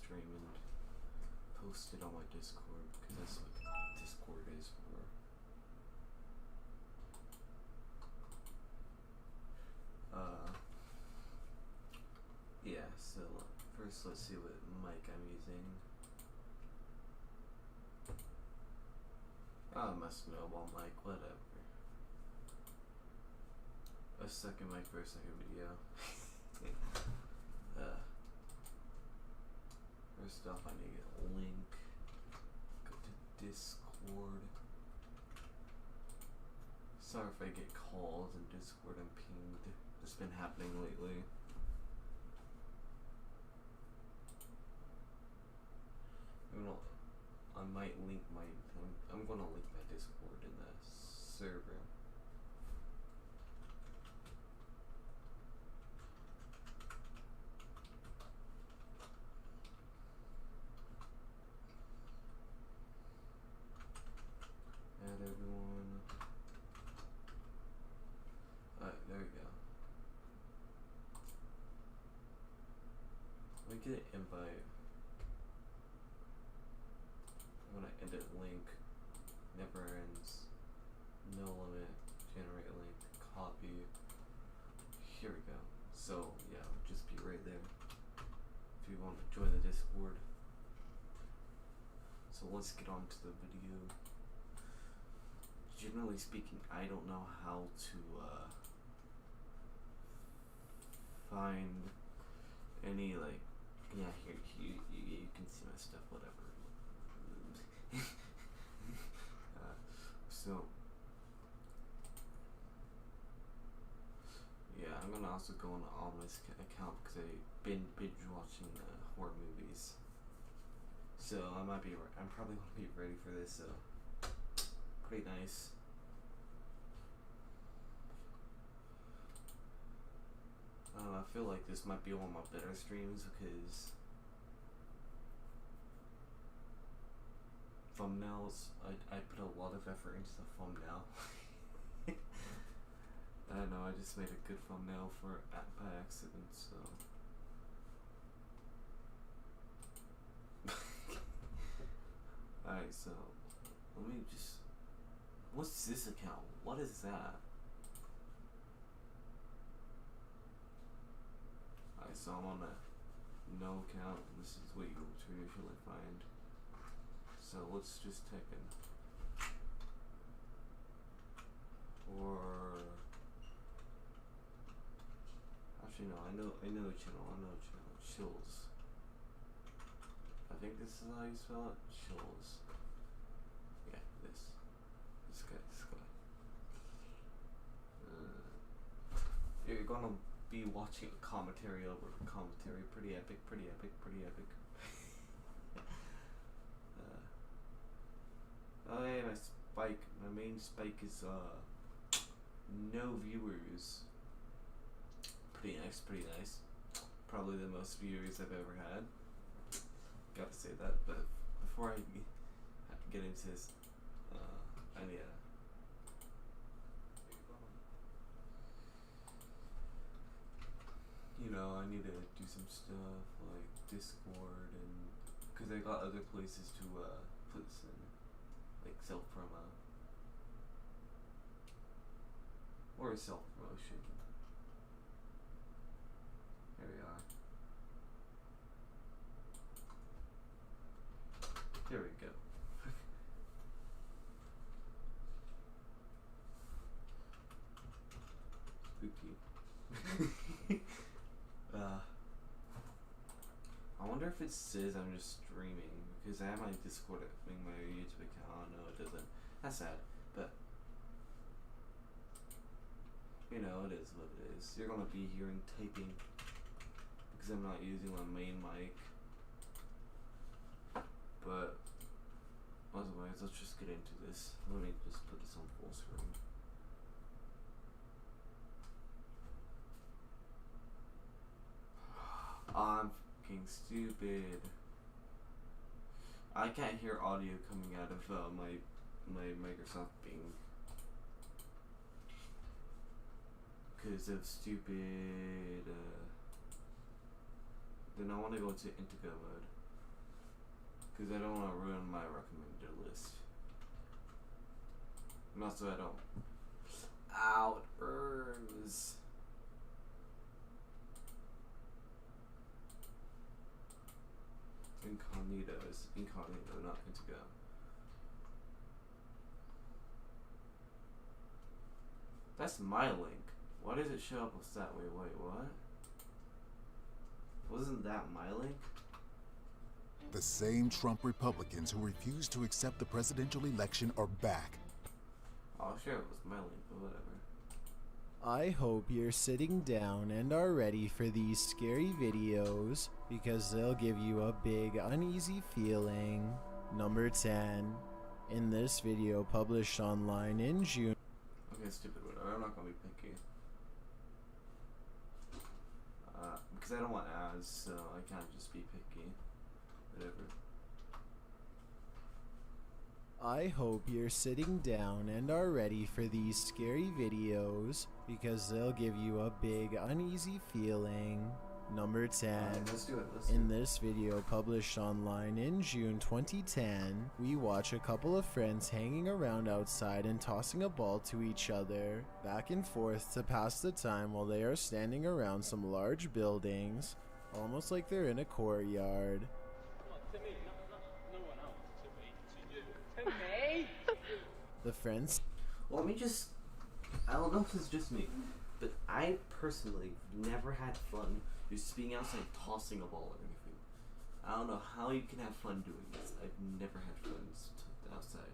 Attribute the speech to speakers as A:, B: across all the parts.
A: stream and post it on my Discord, because that's what Discord is for. Yeah, so first let's see what mic I'm using. My snowball mic, whatever. A second mic for a second video. First off, I need a link. Go to Discord. Sorry if I get calls in Discord and pinged. It's been happening lately. I might link I'm gonna link my Discord in the server. Add everyone. Alright, there we go. Let me get an invite. I'm gonna edit link. Never ends. No limit. Generate link. Copy. Here we go. So yeah, just be right there if you want to join the Discord. So let's get on to the video. Generally speaking, I don't know how to find any, like, yeah, here you can see my stuff, whatever. So yeah, I'm gonna also go on Alma's account because I've been binge watching horror movies. So I'm probably gonna be ready for this. So pretty nice. I feel like this might be one of my better streams because thumbnails, I put a lot of effort into the thumbnail. I don't know, I just made a good thumbnail by accident, so. Alright, so let me just, what's this account? What is that? Alright, so I'm on a no account. This is what you will traditionally find. So let's just type in or actually no, I know a channel, Chills. I think this is how you spell it. Chills. Yeah, this guy. You're gonna be watching commentary over commentary. Pretty epic. Oh yeah, my main spike is no viewers. Pretty nice. Probably the most viewers I've ever had. Gotta say that, but before I get into this, I need I need to do some stuff like Discord, and because I got other places to put this in, like self-promo or self-promotion. There we are. There we go. Spooky. I wonder if it says I'm just streaming, because I have my Discord thing, my YouTube account. No, it doesn't. That's sad, but it is what it is. You're gonna be hearing typing because I'm not using my main mic. But otherwise, let's just get into this. Let me just put this on full screen. I'm fucking stupid. I can't hear audio coming out of my Microsoft Bing because of stupid. Then I want to go to Indigo mode. Because I don't want to ruin my recommended list. And also I don't... Ow, it burns. Incognito, not Intego. That's my link. Why does it show up as that way? Wait, what? Wasn't that my link?
B: The same Trump Republicans who refused to accept the presidential election are back.
A: Oh, sure it was my link, but whatever.
C: I hope you're sitting down and are ready for these scary videos because they'll give you a big uneasy feeling. Number 10. In this video published online in June.
A: Okay, stupid, whatever. I'm not gonna be picky. Because I don't want ads, so I can't just be picky. Whatever.
C: I hope you're sitting down and are ready for these scary videos because they'll give you a big uneasy feeling. Number 10.
A: Let's do it.
C: In this video published online in June 2010, we watch a couple of friends hanging around outside and tossing a ball to each other, back and forth to pass the time while they are standing around some large buildings, almost like they're in a courtyard. The friends...
A: Well, let me just... I don't know if this is just me, but I personally never had fun just being outside tossing a ball or anything. I don't know how you can have fun doing this. I've never had fun outside.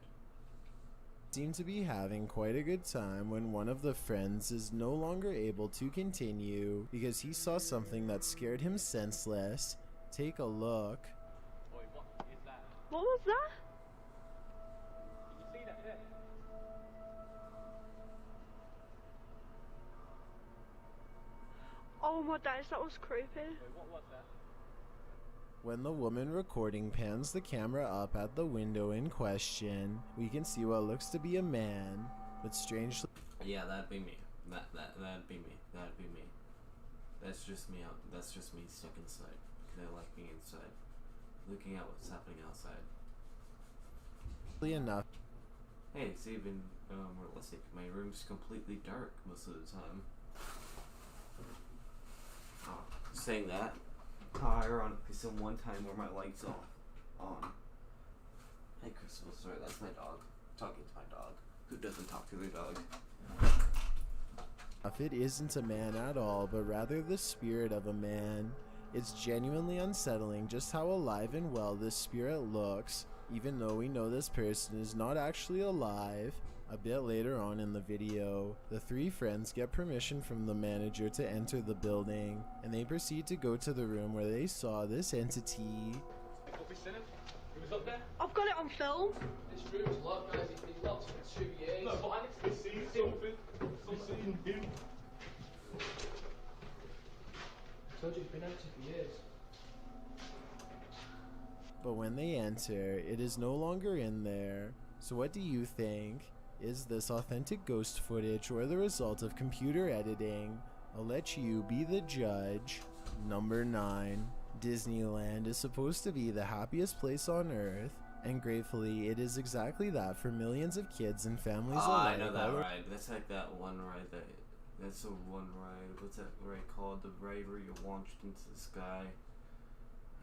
C: Seem to be having quite a good time when one of the friends is no longer able to continue because he saw something that scared him senseless. Take a look.
D: What was that?
E: Did you see that there?
D: Oh my days, that was creepy.
E: Wait, what was that?
C: When the woman recording pans the camera up at the window in question, we can see what looks to be a man, but strangely...
A: Yeah, that'd be me. That'd be me. That'd be me. That's just me out. That's just me stuck inside. Because I like being inside. Looking at what's happening outside.
C: enough.
A: Hey, it's even realistic. My room's completely dark most of the time. Oh, saying that, how ironic, some one time where my lights off on. Hey, Crystal, sorry, that's my dog. Talking to my dog. Who doesn't talk to their dog?
C: If it isn't a man at all, but rather the spirit of a man, it's genuinely unsettling just how alive and well this spirit looks, even though we know this person is not actually alive. A bit later on in the video, the three friends get permission from the manager to enter the building, and they proceed to go to the room where they saw this entity.
E: It was up there.
D: I've got it on film.
E: This room's locked, guys. It's been locked for 2 years. No, but I need to see something. Something him. I told you it's been empty for years.
C: But when they enter, it is no longer in there. So what do you think? Is this authentic ghost footage or the result of computer editing? I'll let you be the judge. Number 9. Disneyland is supposed to be the happiest place on earth, and gratefully it is exactly that for millions of kids and families alike.
A: I know that ride. That's like that one ride that's the one ride. What's that ride called? The ride where you're launched into the sky.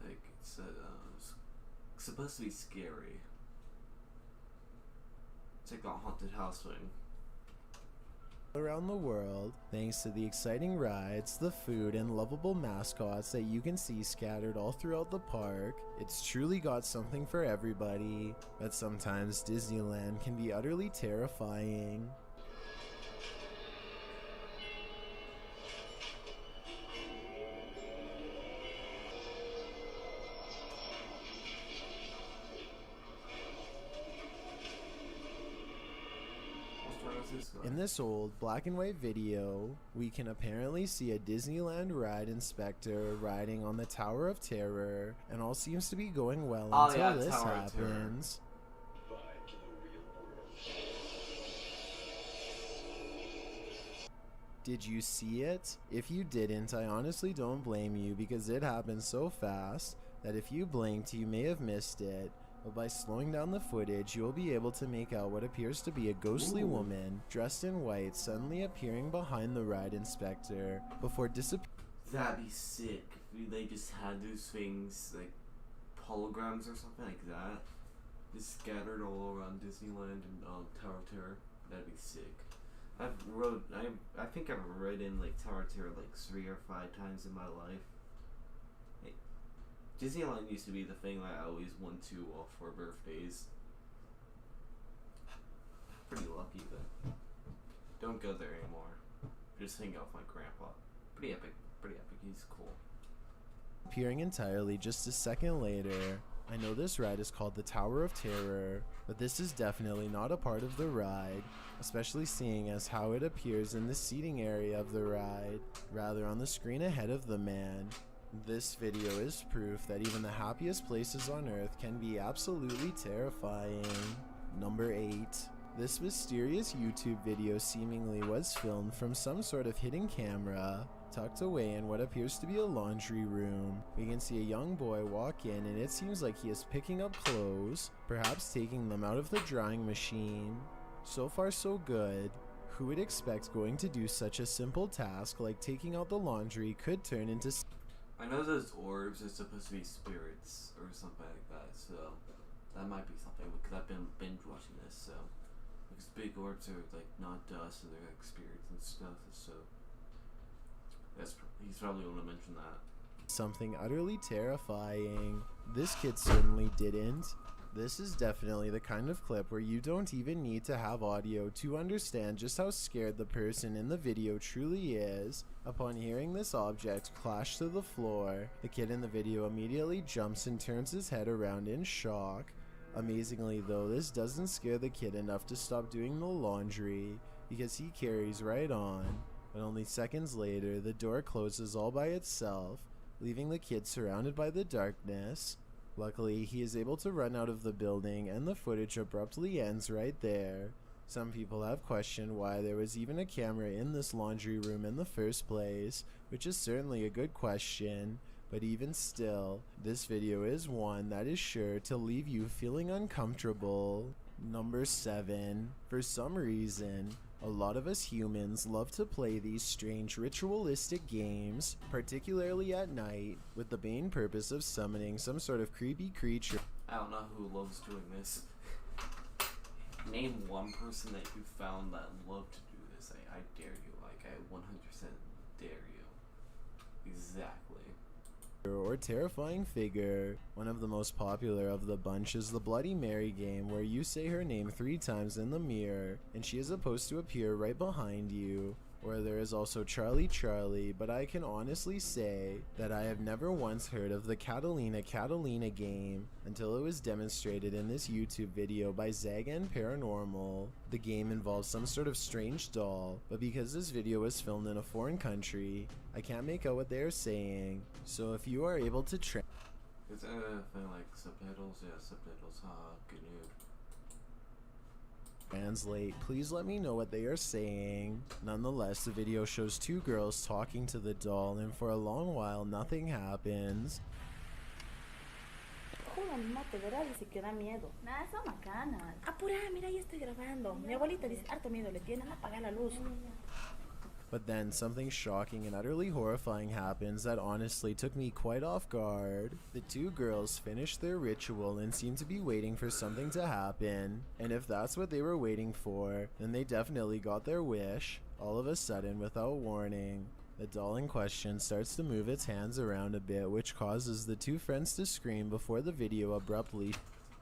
A: Like, it's supposed to be scary. It's like a haunted house thing.
C: Around the world, thanks to the exciting rides, the food, and lovable mascots that you can see scattered all throughout the park, it's truly got something for everybody. But sometimes Disneyland can be utterly terrifying. In this old black and white video, we can apparently see a Disneyland ride inspector riding on the Tower of Terror, and all seems to be going well until this happens. Did you see it? If you didn't, I honestly don't blame you because it happened so fast. that if you blinked, you may have missed it, but by slowing down the footage, you will be able to make out what appears to be a ghostly woman dressed in white suddenly appearing behind the ride inspector before disappearing.
A: That'd be sick if they just had those things, like holograms or something like that, just scattered all around Disneyland and Tower of Terror. That'd be sick. I think I've ridden like Tower of Terror like 3 or 5 times in my life. Disneyland used to be the thing that I always went to for birthdays. Pretty lucky, but don't go there anymore. Just hang out with my grandpa. Pretty epic. He's cool.
C: Appearing entirely just a second later. I know this ride is called the Tower of Terror, but this is definitely not a part of the ride, especially seeing as how it appears in the seating area of the ride, rather on the screen ahead of the man. This video is proof that even the happiest places on earth can be absolutely terrifying. Number 8. This mysterious YouTube video seemingly was filmed from some sort of hidden camera, tucked away in what appears to be a laundry room. We can see a young boy walk in and it seems like he is picking up clothes, perhaps taking them out of the drying machine. So far so good. Who would expect going to do such a simple task like taking out the laundry could turn into...
A: I know those orbs are supposed to be spirits or something like that, so that might be something because I've been binge watching this, so because big orbs are like not dust and they're like spirits and stuff, so he's probably going to mention that.
C: Something utterly terrifying. This kid certainly didn't. This is definitely the kind of clip where you don't even need to have audio to understand just how scared the person in the video truly is. Upon hearing this object clash to the floor, the kid in the video immediately jumps and turns his head around in shock. Amazingly though, this doesn't scare the kid enough to stop doing the laundry, because he carries right on. But only seconds later, the door closes all by itself, leaving the kid surrounded by the darkness. Luckily, he is able to run out of the building and the footage abruptly ends right there. Some people have questioned why there was even a camera in this laundry room in the first place, which is certainly a good question, but even still, this video is one that is sure to leave you feeling uncomfortable. Number 7. For some reason, a lot of us humans love to play these strange ritualistic games, particularly at night, with the main purpose of summoning some sort of creepy creature.
A: I don't know who loves doing this. Name one person that you found that loved to do this. I dare you. Like, I 100% dare you. Exactly.
C: Or terrifying figure. One of the most popular of the bunch is the Bloody Mary game, where you say her name 3 times in the mirror and she is supposed to appear right behind you. Or there is also Charlie Charlie, but I can honestly say that I have never once heard of the Catalina game until it was demonstrated in this YouTube video by Zagan Paranormal. The game involves some sort of strange doll, but because this video was filmed in a foreign country, I can't make out what they are saying. So if you are able to
A: Is that thing like subtitles? Yeah, subtitles. Good news.
C: Translate, please let me know what they are saying. Nonetheless, the video shows 2 girls talking to the doll, and for a long while nothing happens.
F: Juro, animate, ¿verdad? Dice que da miedo. Nada, son macanas. Apura, mira, ya estoy grabando. Mi abuelita dice, harto miedo le tiene, apaga la luz.
C: But then something shocking and utterly horrifying happens that honestly took me quite off guard. The 2 girls finish their ritual and seem to be waiting for something to happen. And if that's what they were waiting for, then they definitely got their wish. All of a sudden, without warning, the doll in question starts to move its hands around a bit, which causes the 2 friends to scream before the video abruptly.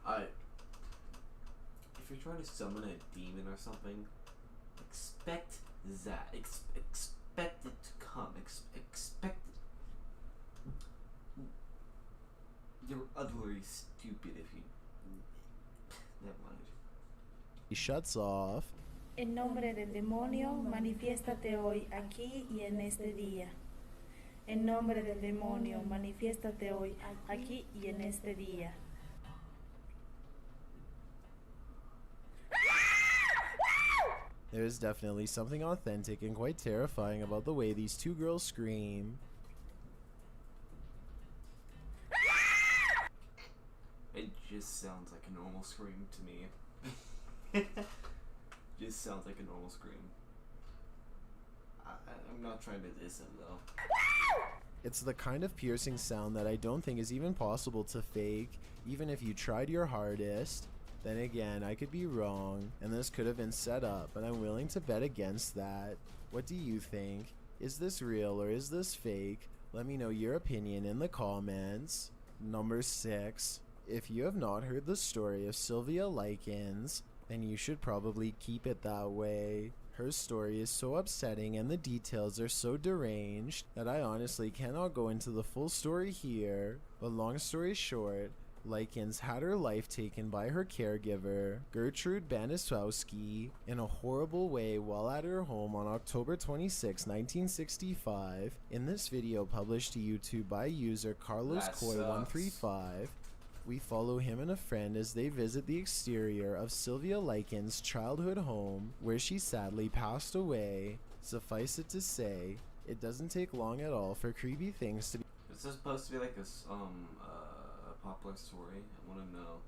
A: If you're trying to summon a demon or something, expect that. Expect it to come. Expect it. You're utterly stupid if you... Never mind.
C: He shuts off.
F: En nombre del demonio, manifiéstate hoy, aquí y en este día. En nombre del demonio, manifiéstate hoy, aquí y en este día.
C: There is definitely something authentic and quite terrifying about the way these 2 girls scream.
A: just sounds like a normal scream to me. Just sounds like a normal scream. I'm not trying to diss him though.
C: It's the kind of piercing sound that I don't think is even possible to fake, even if you tried your hardest. Then again, I could be wrong, and this could have been set up, but I'm willing to bet against that. What do you think? Is this real or is this fake? Let me know your opinion in the comments. Number 6. If you have not heard the story of Sylvia Likens, then you should probably keep it that way. Her story is so upsetting and the details are so deranged that I honestly cannot go into the full story here, but long story short, Likens had her life taken by her caregiver, Gertrude Banisowski, in a horrible way while at her home on October 26, 1965. In this video published to YouTube by user Carlos Coy135, we follow him and a friend as they visit the exterior of Sylvia Likens' childhood home, where she sadly passed away. Suffice it to say, it doesn't take long at all for creepy things to be.
A: Is this supposed to be like a popular story? I want to know.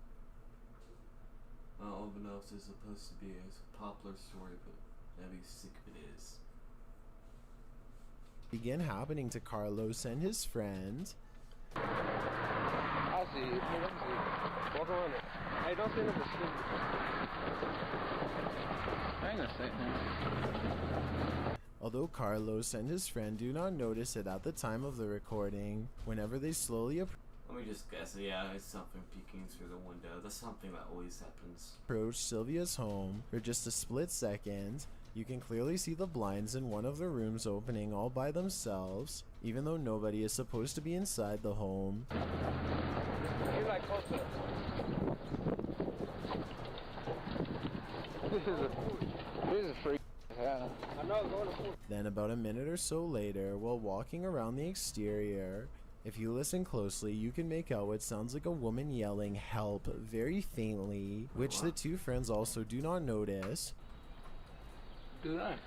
A: I don't even know if this is supposed to be a popular story, but I'd be sick if it is.
C: Begin happening to Carlos and his friend.
G: I'll see you. Hey, let me see. Walk around it. Hey, don't say nothing stupid. I ain't gonna say anything.
C: Although Carlos and his friend do not notice it at the time of the recording, whenever they slowly
A: Let me just guess. Yeah, it's something peeking through the window. That's something that always happens.
C: approach Sylvia's home for just a split second, you can clearly see the blinds in one of the rooms opening all by themselves, even though nobody is supposed to be inside the home.
G: You're like closer. This is a freak. Yeah. I know, go to food.
C: Then about a minute or so later, while walking around the exterior, if you listen closely, you can make out what sounds like a woman yelling "help" very faintly, which the two friends also do not notice.
G: Dude, I ain't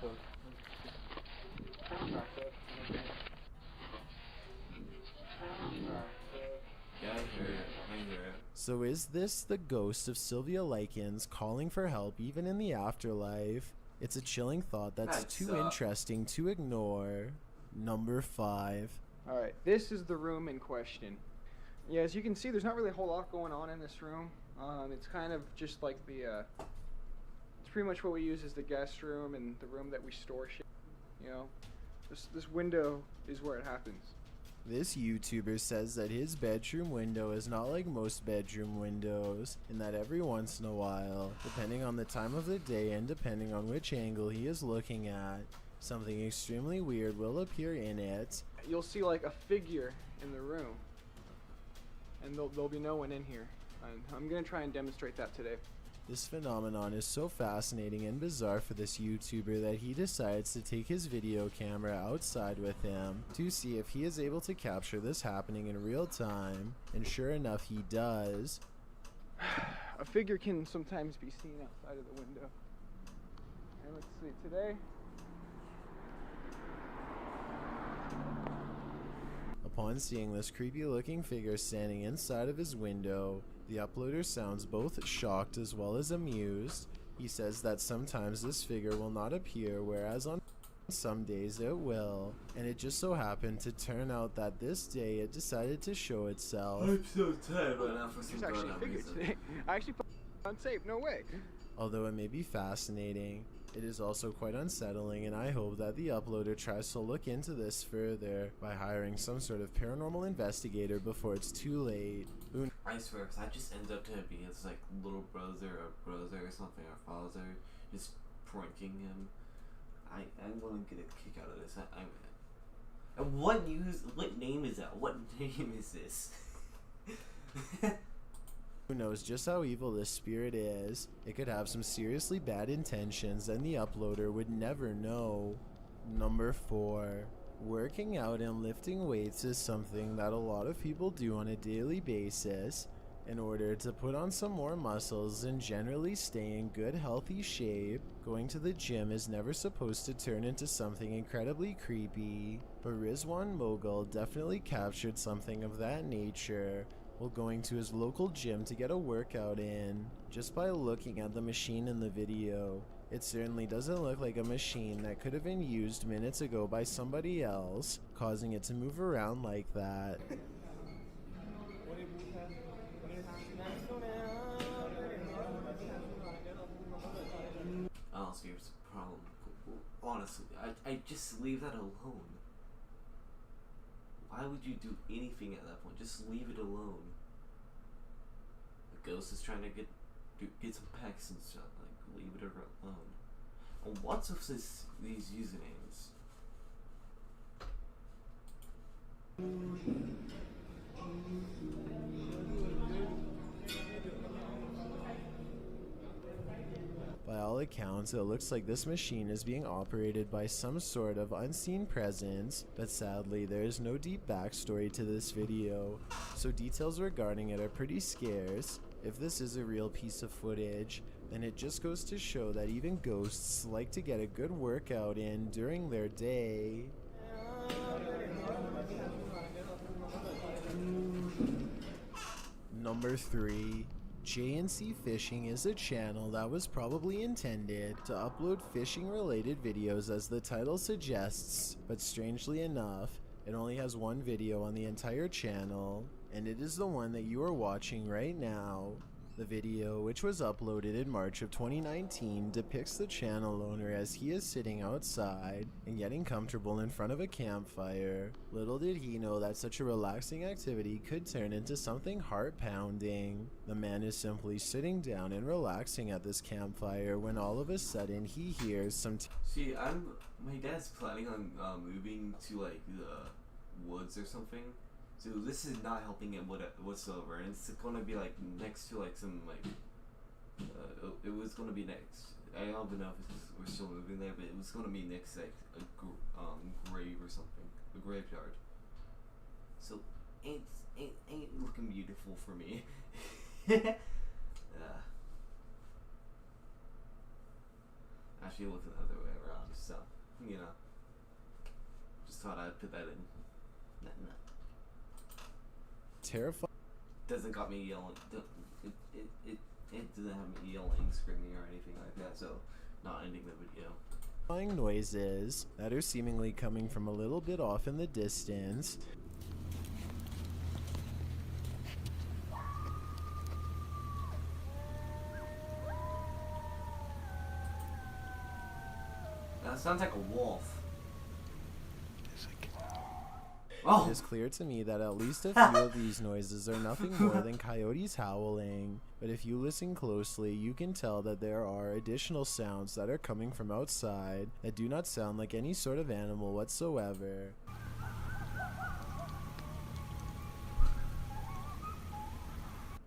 A: Yeah, I hear it. I hear it.
C: So is this the ghost of Sylvia Likens calling for help even in the afterlife? It's a chilling thought that's too interesting to ignore. Number 5.
H: Alright, this is the room in question. Yeah, as you can see, there's not really a whole lot going on in this room. It's kind of just like the, it's pretty much what we use as the guest room and the room that we store shit. You know, this window is where it happens.
C: This YouTuber says that his bedroom window is not like most bedroom windows, and that every once in a while, depending on the time of the day and depending on which angle he is looking at, something extremely weird will appear in it.
H: You'll see like a figure in the room, and there'll be no one in here. And I'm gonna try and demonstrate that today.
C: This phenomenon is so fascinating and bizarre for this YouTuber that he decides to take his video camera outside with him to see if he is able to capture this happening in real time, and sure enough he does.
H: A figure can sometimes be seen outside of the window. And let's see, today.
C: Upon seeing this creepy looking figure standing inside of his window, the uploader sounds both shocked as well as amused. He says that sometimes this figure will not appear, whereas on some days it will, and it just so happened to turn out that this day it decided to show itself.
A: I'm so tired right now for some
H: There's actually a figure today. I actually put it on tape, no way.
C: Although it may be fascinating, it is also quite unsettling, and I hope that the uploader tries to look into this further by hiring some sort of paranormal investigator before it's too late.
A: I swear, because that just ends up to be his like little brother or something, or father, just pranking him. I'm gonna get a kick out of this. And what name is that? What name is this?
C: Who knows just how evil this spirit is? It could have some seriously bad intentions and the uploader would never know. Number 4. Working out and lifting weights is something that a lot of people do on a daily basis in order to put on some more muscles and generally stay in good healthy shape. Going to the gym is never supposed to turn into something incredibly creepy, but Rizwan Mughal definitely captured something of that nature while going to his local gym to get a workout in. Just by looking at the machine in the video, it certainly doesn't look like a machine that could have been used minutes ago by somebody else, causing it to move around like that.
A: I don't see what's the problem. Honestly, I just leave that alone. Why would you do anything at that point? Just leave it alone. The ghost is trying to get some pecs and stuff. Like, leave it alone. And what's with these usernames?
C: By all accounts, it looks like this machine is being operated by some sort of unseen presence, but sadly there is no deep backstory to this video, so details regarding it are pretty scarce. If this is a real piece of footage, then it just goes to show that even ghosts like to get a good workout in during their day. Number 3. J&C Fishing is a channel that was probably intended to upload fishing related videos as the title suggests, but strangely enough, it only has one video on the entire channel, and it is the one that you are watching right now. The video, which was uploaded in March of 2019, depicts the channel owner as he is sitting outside and getting comfortable in front of a campfire. Little did he know that such a relaxing activity could turn into something heart-pounding. The man is simply sitting down and relaxing at this campfire when all of a sudden he hears some
A: See, my dad's planning on moving to like the woods or something. So this is not helping him whatsoever, and it's gonna be like next to like some like it was gonna be next. I don't even know if we're still moving there, but it was gonna be next like a grave or something, a graveyard. So ain't looking beautiful for me. Actually, looking the other way around. So you know, just thought I'd put that in. Nah.
C: terrifying
A: Doesn't got me yelling. It doesn't have me yelling, screaming, or anything like that. So, not ending the video.
C: noises that are seemingly coming from a little bit off in the distance.
A: That sounds like a wolf.
C: It is clear to me that at least a few of these noises are nothing more than coyotes howling, but if you listen closely, you can tell that there are additional sounds that are coming from outside that do not sound like any sort of animal whatsoever.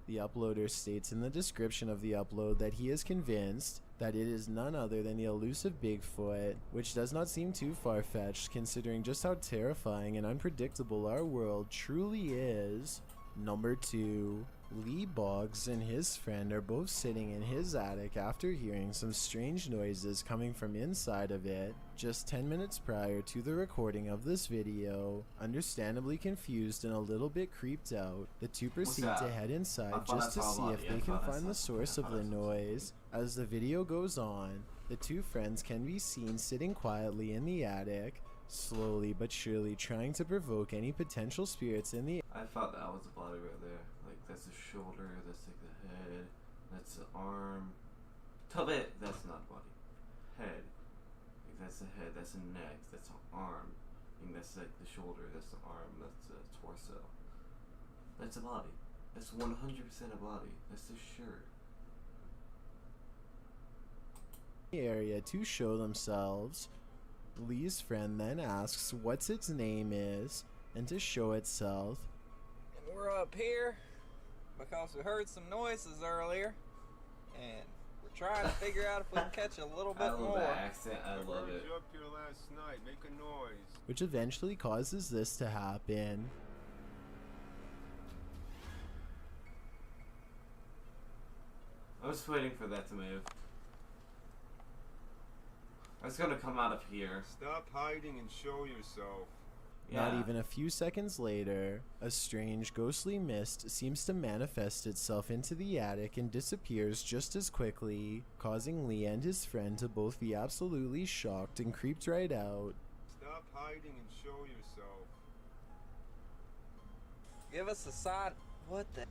C: The uploader states in the description of the upload that he is convinced that it is none other than the elusive Bigfoot, which does not seem too far-fetched considering just how terrifying and unpredictable our world truly is. Number 2. Lee Boggs and his friend are both sitting in his attic after hearing some strange noises coming from inside of it just 10 minutes prior to the recording of this video. Understandably confused and a little bit creeped out, the two proceed to head inside just to see if they can find the source of the noise. As the video goes on, the two friends can be seen sitting quietly in the attic, slowly but surely trying to provoke any potential spirits in the
A: I thought that was a body right there. Like, that's the shoulder, that's like the head, that's the arm. Tub it! That's not body. Head. Like, that's the head, that's the neck, that's the arm. And that's like the shoulder, that's the arm, that's the torso. That's a body. That's 100% a body. That's the shirt.
C: area to show themselves. Lee's friend then asks what its name is and to show itself.
I: And we're up here because we heard some noises earlier and we're trying to figure out if we can catch a little bit more.
A: I love that accent, I love it.
J: You up here last night, make a noise.
C: Which eventually causes this to happen.
A: I was waiting for that to move. I was gonna come out of here.
J: Stop hiding and show yourself.
C: Not
A: Yeah.
C: even a few seconds later, a strange ghostly mist seems to manifest itself into the attic and disappears just as quickly, causing Lee and his friend to both be absolutely shocked and creeped right out.
J: Stop hiding and show yourself.
I: Give us a sign. What the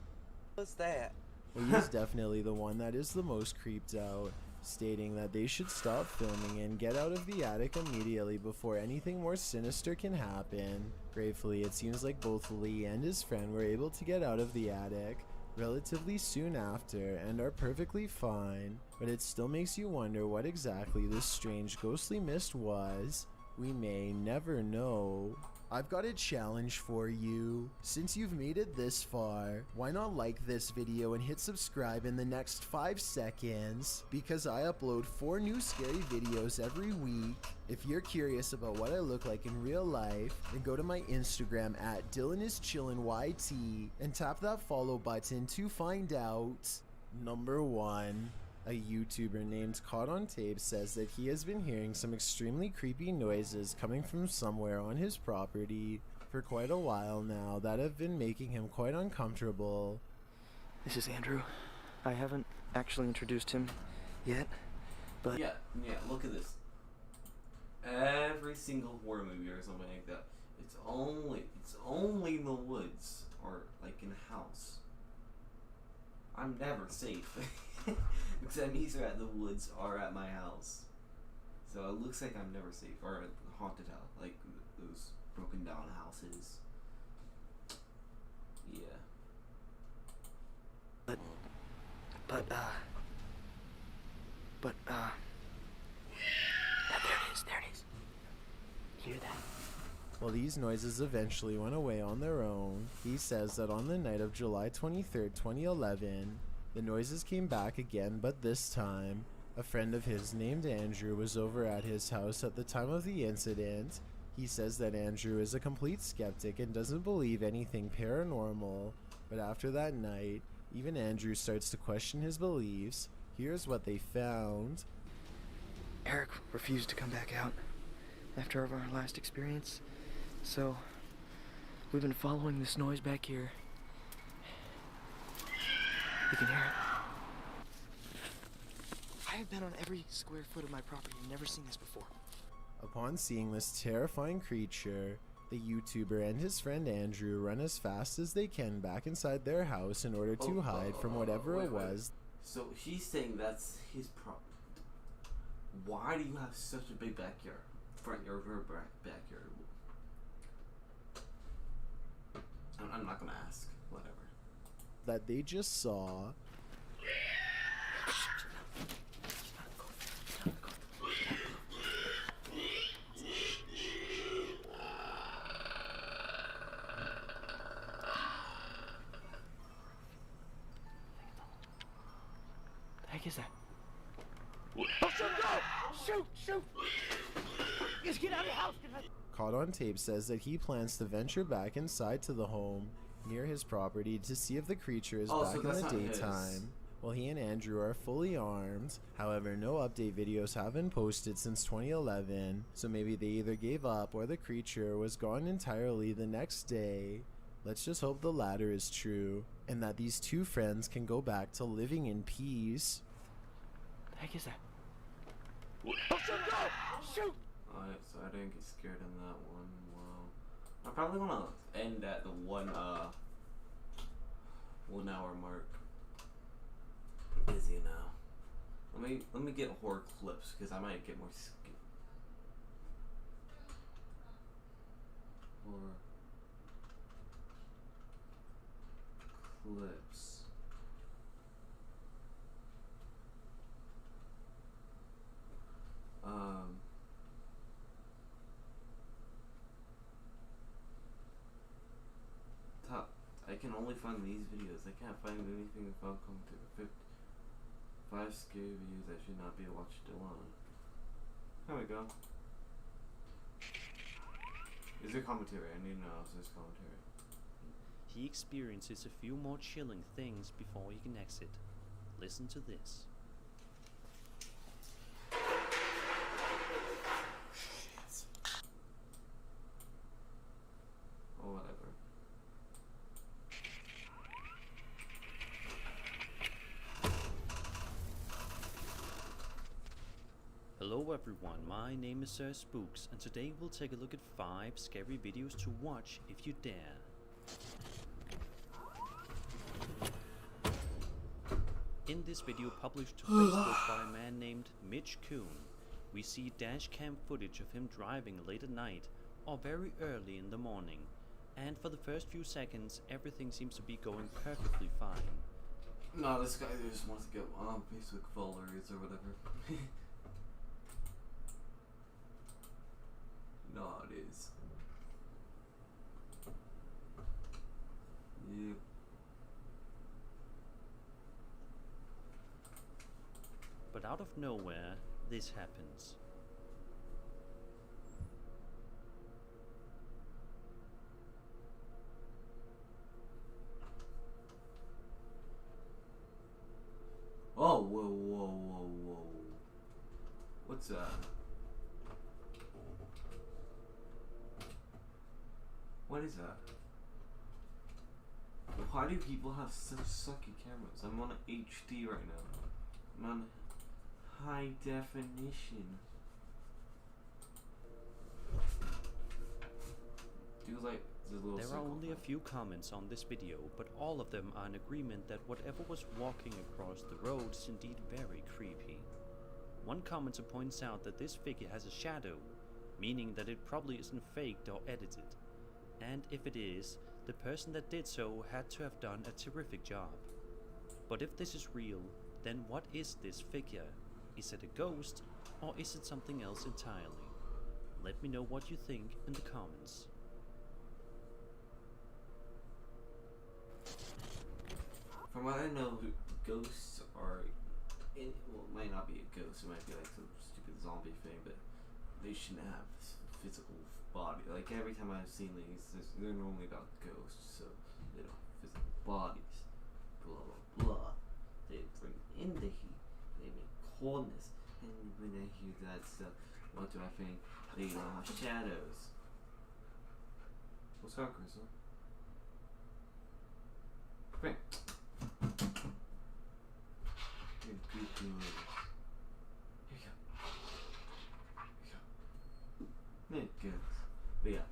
I: was that?
C: Well, he's definitely the one that is the most creeped out, stating that they should stop filming and get out of the attic immediately before anything more sinister can happen. Gratefully, it seems like both Lee and his friend were able to get out of the attic relatively soon after and are perfectly fine, but it still makes you wonder what exactly this strange ghostly mist was. We may never know. I've got a challenge for you. Since you've made it this far, why not like this video and hit subscribe in the next 5 seconds? Because I upload 4 new scary videos every week. If you're curious about what I look like in real life, then go to my Instagram at DylanIsChillinYT and tap that follow button to find out. Number 1. A YouTuber named Caught on Tape says that he has been hearing some extremely creepy noises coming from somewhere on his property for quite a while now that have been making him quite uncomfortable.
K: This is Andrew. I haven't actually introduced him yet, but...
A: Yeah, look at this. Every single horror movie or something like that, it's only in the woods or like in a house. I'm never safe. Because enemies are at the woods or at my house. So it looks like I'm never safe. Or at the haunted house, like those broken down houses. Yeah.
K: But, there it is. Hear that?
C: Well, these noises eventually went away on their own. He says that on the night of July 23rd, 2011, the noises came back again, but this time, a friend of his named Andrew was over at his house at the time of the incident. He says that Andrew is a complete skeptic and doesn't believe anything paranormal, but after that night, even Andrew starts to question his beliefs. Here's what they found.
K: Eric refused to come back out after our last experience, so we've been following this noise back here. You can hear it. I have been on every square foot of my property and never seen this before.
C: Upon seeing this terrifying creature, the YouTuber and his friend Andrew run as fast as they can back inside their house in order to hide from whatever it was.
A: So he's saying that's his problem. Why do you have such a big backyard? Front yard or backyard? I'm not gonna ask. Whatever.
C: That they just saw.
K: The heck is that? Oh, shoot! Just get out of the house!
C: Caught on Tape says that he plans to venture back inside to the home near his property to see if the creature is back in the daytime. While he and Andrew are fully armed. However, no update videos have been posted since 2011, so maybe they either gave up or the creature was gone entirely the next day. Let's just hope the latter is true, and that these two friends can go back to living in peace.
K: The heck is that?
A: Oh, shoot! Alright, so I didn't get scared in that one. Well, I probably want to end at the 1 hour mark. I'm busy now. Let me get horror clips because I might get more horror clips. I can only find these videos. I can't find anything about coming to 5 scary videos that should not be watched alone. There we go. Is there commentary? I need to know if there's commentary.
L: He experiences a few more chilling things before he can exit. Listen to this. Hello everyone, my name is Sir Spooks, and today we'll take a look at 5 scary videos to watch if you dare. In this video published to Facebook by a man named Mitch Kuhn, we see dashcam footage of him driving late at night or very early in the morning, and for the first few seconds everything seems to be going perfectly fine.
A: No, this guy just wants to get Facebook followers or whatever. No, it is. Yep.
L: But out of nowhere, this happens.
A: Oh, whoa, whoa, whoa, whoa. What's that? What is that? Why do people have such sucky cameras? I'm on HD right now. I'm on high definition. Do like the little
L: There are only a few comments on this video, but all of them are in agreement that whatever was walking across the road is indeed very creepy. One commenter points out that this figure has a shadow, meaning that it probably isn't faked or edited. And if it is, the person that did so had to have done a terrific job. But if this is real, then what is this figure? Is it a ghost, or is it something else entirely? Let me know what you think in the comments.
A: From what I know, ghosts are well, it might not be a ghost, it might be like some stupid zombie thing, but they shouldn't have physical body. Like every time I've seen these, they're normally about ghosts, so they don't have physical bodies. Blah blah blah. They bring in the heat, they make coldness, and when I hear that stuff, what do I think? They don't have shadows. What's up, Crystal? Come here. You're good girls. Here you go. Here you go. There it goes. But yeah.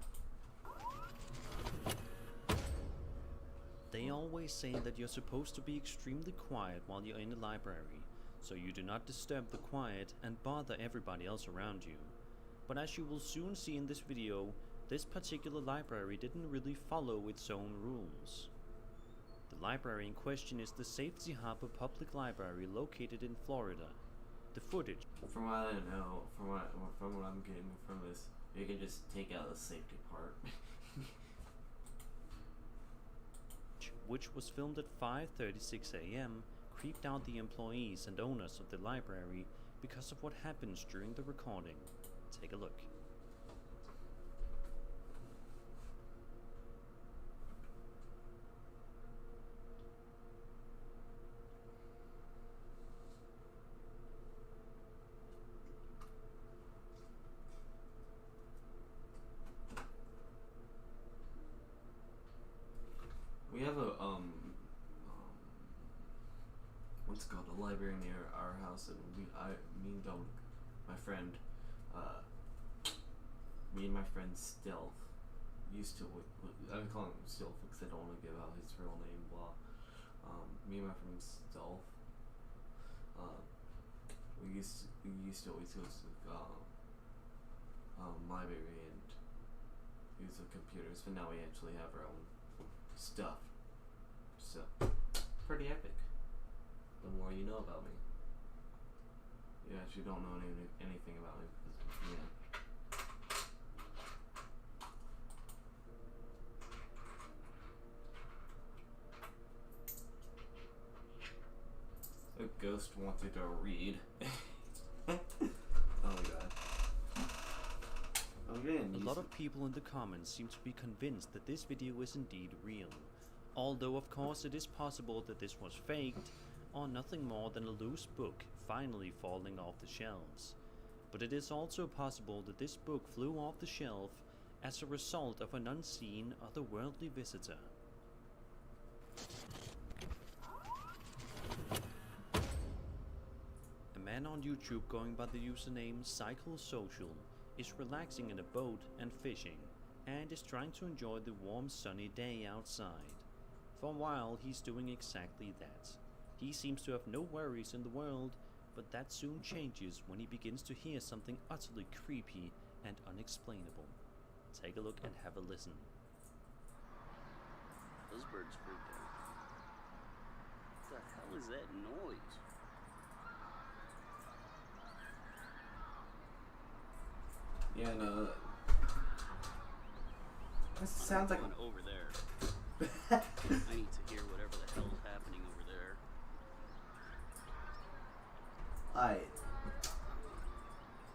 L: They always say that you're supposed to be extremely quiet while you're in the library, so you do not disturb the quiet and bother everybody else around you. But as you will soon see in this video, this particular library didn't really follow its own rules. The library in question is the Safety Harbor Public Library located in Florida. The footage,
A: From what I know, from what I'm getting from this, you can just take out the safety part.
L: which was filmed at 5:36 a.m., creeped out the employees and owners of the library because of what happens during the recording. Take a look.
A: We have a what's it called, a library near our house, and me and Dominic, my friend, me and my friend Stealth used to. I call him Stealth because I don't want to give out his real name. Blah. Me and my friend Stealth, we used to always go to the library and use the computers, but now we actually have our own stuff. So, pretty epic. The more you know about me. You actually don't know anything about me because, yeah. A ghost wanted to read. Oh my god.
L: A lot of people in the comments seem to be convinced that this video is indeed real, although of course it is possible that this was faked, or nothing more than a loose book finally falling off the shelves. But it is also possible that this book flew off the shelf as a result of an unseen otherworldly visitor. A man on YouTube going by the username CycleSocial is relaxing in a boat and fishing, and is trying to enjoy the warm sunny day outside. For a while he's doing exactly that. He seems to have no worries in the world, but that soon changes when he begins to hear something utterly creepy and unexplainable. Take a look and have a listen.
M: Those birds freaked out. What the hell is that noise?
A: Yeah, no. That sounds like
M: over there. I need to hear whatever the hell's happening over there.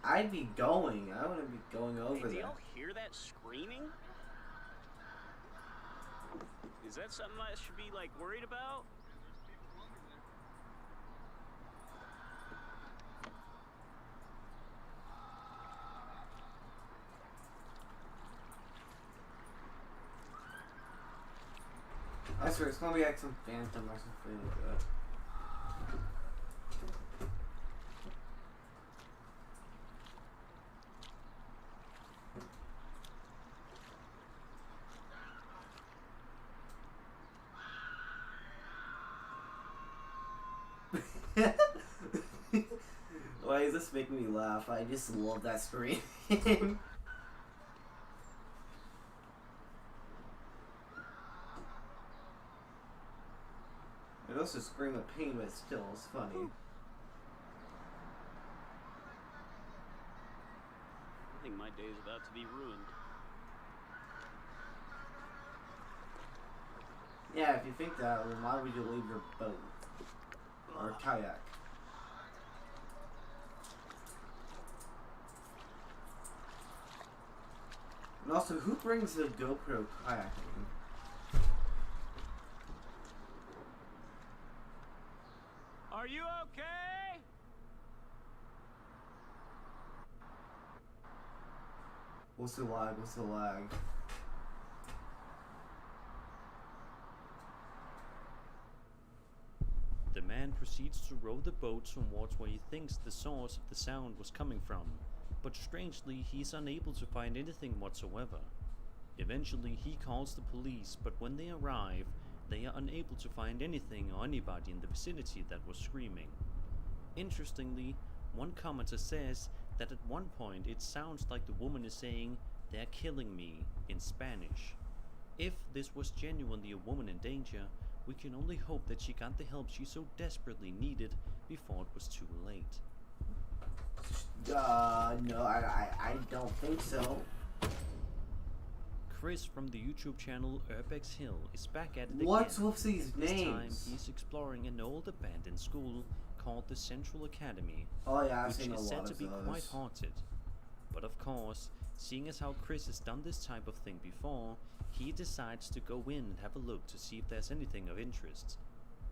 A: I'd be going. I wouldn't be going over
M: Hey, do
A: there.
M: y'all hear that screaming? Is that something I should be, like, worried about?
A: I swear, it's gonna be like some phantom or something like that. Why is this making me laugh? I just love that scream. It also scream of pain, but still it's funny.
M: I think my day's about to be ruined.
A: Yeah, if you think that, then why would you leave your boat? Or kayak? And also, who brings the GoPro kayaking?
M: Are you okay?
A: What's the lag? What's the lag?
L: The man proceeds to row the boat towards where he thinks the source of the sound was coming from, but strangely he's unable to find anything whatsoever. Eventually he calls the police, but when they arrive, they are unable to find anything or anybody in the vicinity that was screaming. Interestingly, one commenter says that at one point it sounds like the woman is saying, "They're killing me," in Spanish. If this was genuinely a woman in danger, we can only hope that she got the help she so desperately needed before it was too late.
A: No, I don't think so.
L: Chris from the YouTube channel RkR Hill is back at it
A: What's
L: again.
A: with these
L: This time
A: names?
L: he's exploring an old abandoned school called the Central Academy,
A: Oh yeah, I've
L: which
A: seen a
L: is said
A: lot
L: to
A: of
L: be
A: those.
L: quite haunted. But of course, seeing as how Chris has done this type of thing before, he decides to go in and have a look to see if there's anything of interest.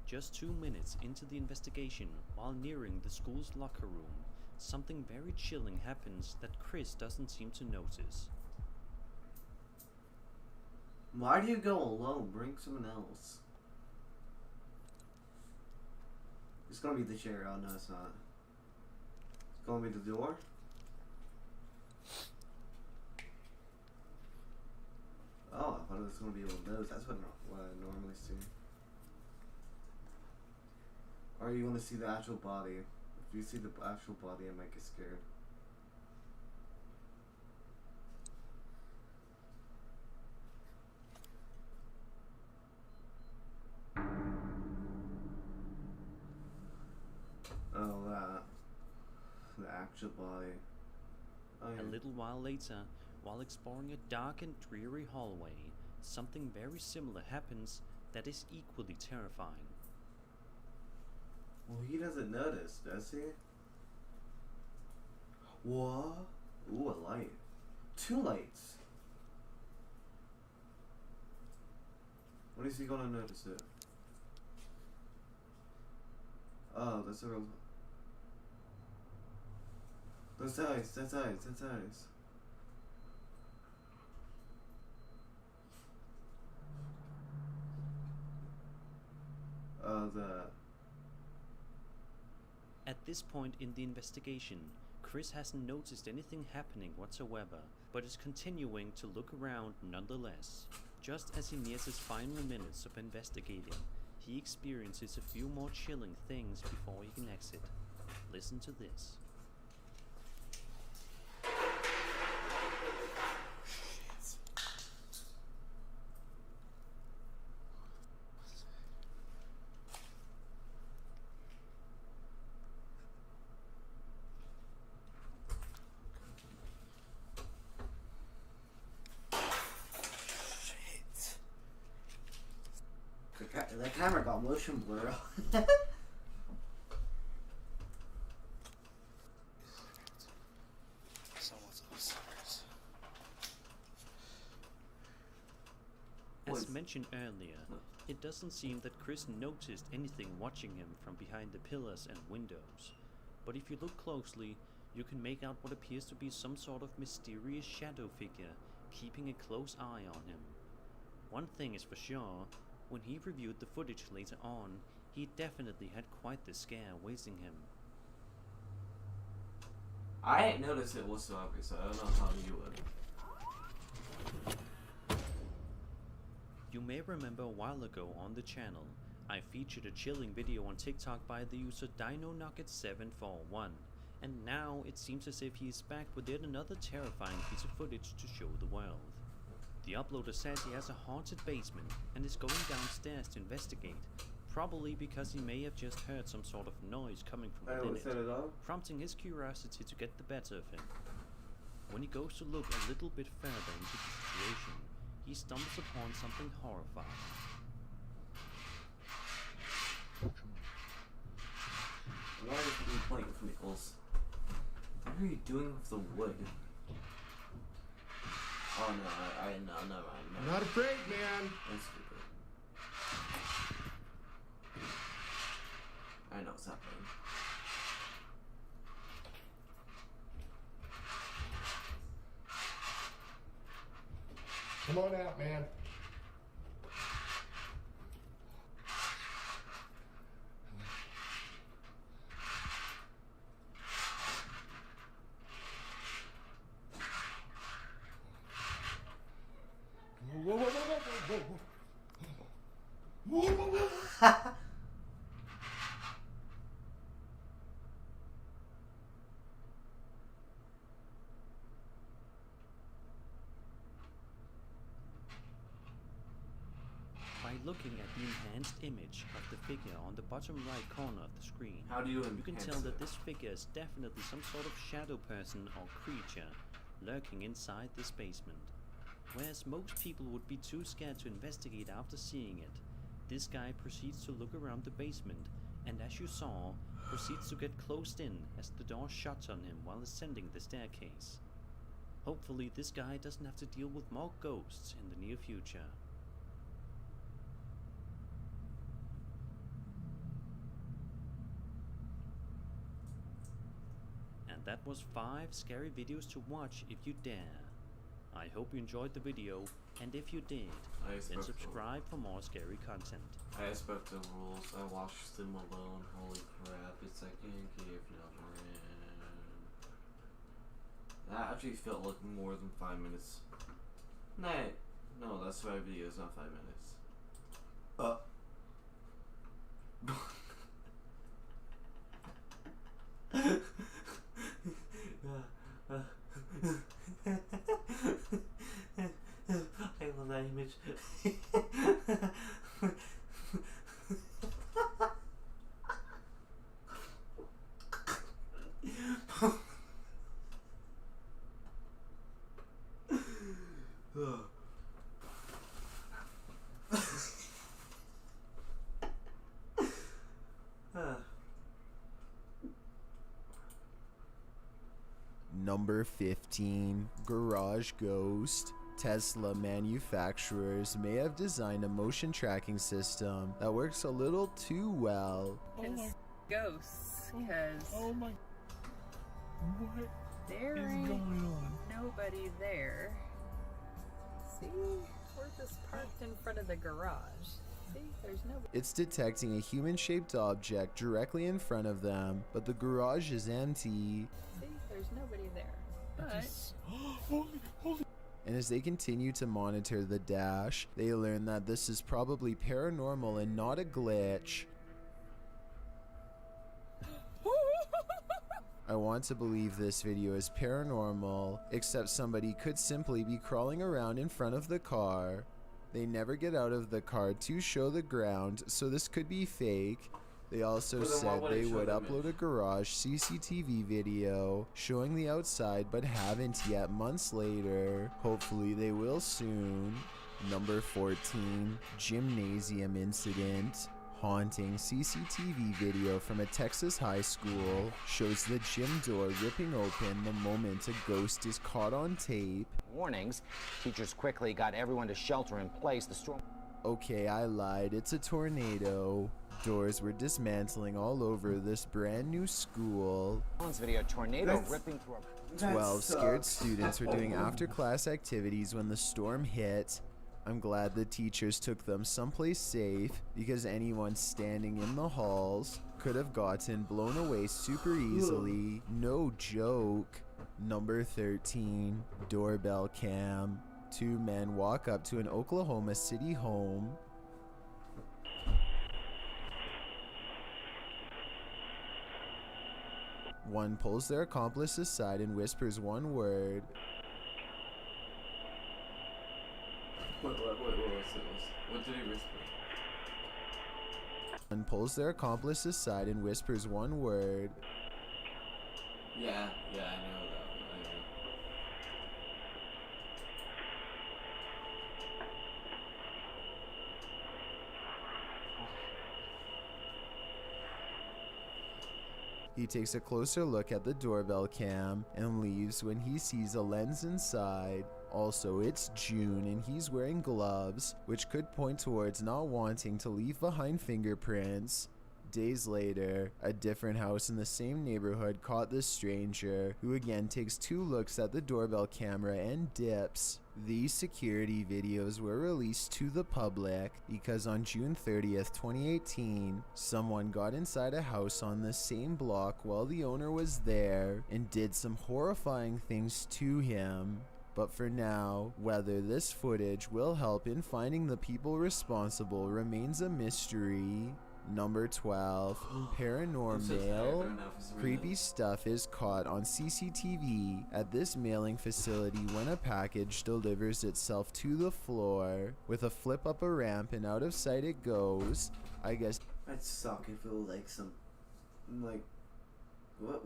L: Just 2 minutes into the investigation, while nearing the school's locker room, something very chilling happens that Chris doesn't seem to notice.
A: Why do you go alone? Bring someone else. It's gonna be the chair. Oh no, it's not. It's gonna be the door. Oh, I thought it was gonna be one of those. That's what I normally see. Or you want to see the actual body? If you see the actual body, I might get scared. Oh, the actual body. Oh, yeah.
L: A little while later, while exploring a dark and dreary hallway, something very similar happens that is equally terrifying.
A: Well, he doesn't notice, does he? What? Ooh, a light. 2 lights. When is he gonna notice it? Oh, that's a real... That's eyes, that's eyes, that's eyes.
L: At this point in the investigation, Chris hasn't noticed anything happening whatsoever, but is continuing to look around nonetheless. Just as he nears his final minutes of investigating, he experiences a few more chilling things before he can exit. Listen to this.
N: The camera got motion blur.
L: As mentioned earlier, it doesn't seem that Chris noticed anything watching him from behind the pillars and windows. But if you look closely, you can make out what appears to be some sort of mysterious shadow figure keeping a close eye on him. One thing is for sure, when he reviewed the footage later on, he definitely had quite the scare awaiting him.
A: I ain't noticed it whatsoever, so I don't know how you would.
L: You may remember a while ago on the channel, I featured a chilling video on TikTok by the user DinoNugget741, and now it seems as if he is back with yet another terrifying piece of footage to show the world. The uploader says he has a haunted basement and is going downstairs to investigate, probably because he may have just heard some sort of noise coming from within it, prompting his curiosity to get the better of him. When he goes to look a little bit further into the situation, he stumbles upon something horrifying.
A: Why are you playing with Pickles? What are you doing with the wood? Oh no, no.
O: I'm not afraid, man.
A: That's stupid. I know what's happening.
O: Come on out, man. Whoa, whoa, whoa, whoa, whoa, whoa. Whoa, whoa, whoa.
L: By looking at the enhanced image of the figure on the bottom right corner of the screen,
A: how do you
L: can tell that this figure is definitely some sort of shadow person or creature lurking inside this basement. Whereas most people would be too scared to investigate after seeing it, this guy proceeds to look around the basement and, as you saw, proceeds to get closed in as the door shuts on him while ascending the staircase. Hopefully this guy doesn't have to deal with more ghosts in the near future. And that was 5 scary videos to watch if you dare. I hope you enjoyed the video, and if you did, then subscribe for more scary content.
A: I respect the rules. I watched them alone. Holy crap, it's like in cave never end. That actually felt like more than 5 minutes. No, that's 5 videos, not 5 minutes. I love that image.
C: Number 15, Garage Ghost. Tesla manufacturers may have designed a motion tracking system that works a little too well.
P: Ghosts, because
O: oh my, what
P: there
O: is
P: ain't
O: going on?
P: nobody there. See, we're just parked in front of the garage.
C: It's detecting a human-shaped object directly in front of them, but the garage is empty.
P: There's nobody there. But
O: Holy.
C: And as they continue to monitor the dash, they learn that this is probably paranormal and not a glitch. I want to believe this video is paranormal, except somebody could simply be crawling around in front of the car. They never get out of the car to show the ground, so this could be fake. They also said they would upload a garage CCTV video showing the outside, but haven't yet months later. Hopefully they will soon. Number 14, Gymnasium Incident. Haunting CCTV video from a Texas high school shows the gym door ripping open the moment a ghost is caught on tape.
Q: Warnings. Teachers quickly got everyone to shelter in place. The storm.
C: Okay, I lied. It's a tornado. Doors were dismantling all over this brand new school.
Q: Video tornado ripping through.
C: 12 scared students were doing after-class activities when the storm hit. I'm glad the teachers took them someplace safe, because anyone standing in the halls could have gotten blown away super easily. No joke. Number 13, doorbell cam. 2 men walk up to an Oklahoma City home. One pulls their accomplice aside and whispers one word.
A: What did he whisper?
C: One pulls their accomplice aside and whispers one word.
A: Yeah, I know that.
C: He takes a closer look at the doorbell cam and leaves when he sees a lens inside. Also, it's June and he's wearing gloves, which could point towards not wanting to leave behind fingerprints. Days later, a different house in the same neighborhood caught this stranger, who again takes 2 looks at the doorbell camera and dips. These security videos were released to the public because on June 30th, 2018, someone got inside a house on the same block while the owner was there and did some horrifying things to him. But for now, whether this footage will help in finding the people responsible remains a mystery. Number 12, Paranormal. Creepy stuff is caught on CCTV at this mailing facility when a package delivers itself to the floor. With a flip up a ramp and out of sight it goes. I guess
N: I'd suck if it was like some, like, what?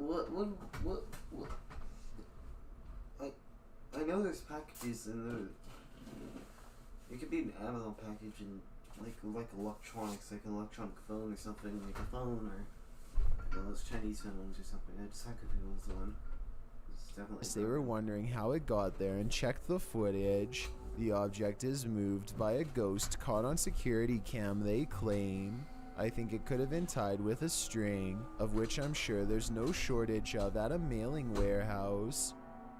N: I know there's packages in there. It could be an Amazon package and like electronics, like an electronic phone or something, like a phone or those Chinese phones or something. I'd suck if it was one. It's definitely.
C: They were wondering how it got there and checked the footage. The object is moved by a ghost caught on security cam, they claim. I think it could have been tied with a string, of which I'm sure there's no shortage of at a mailing warehouse.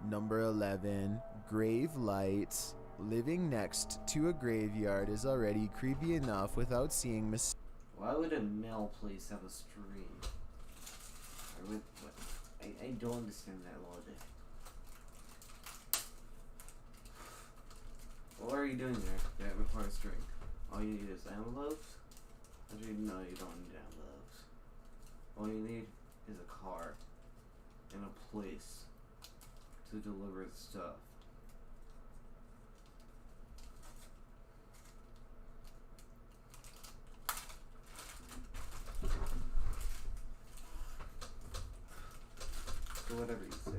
C: Number 11, grave lights. Living next to a graveyard is already creepy enough without seeing
N: Why would a mail place have a string? I don't understand that logic. What are you doing there that requires string? All you need is envelopes? No, you don't need envelopes. All you need is a car and a place to deliver the stuff. So whatever you say.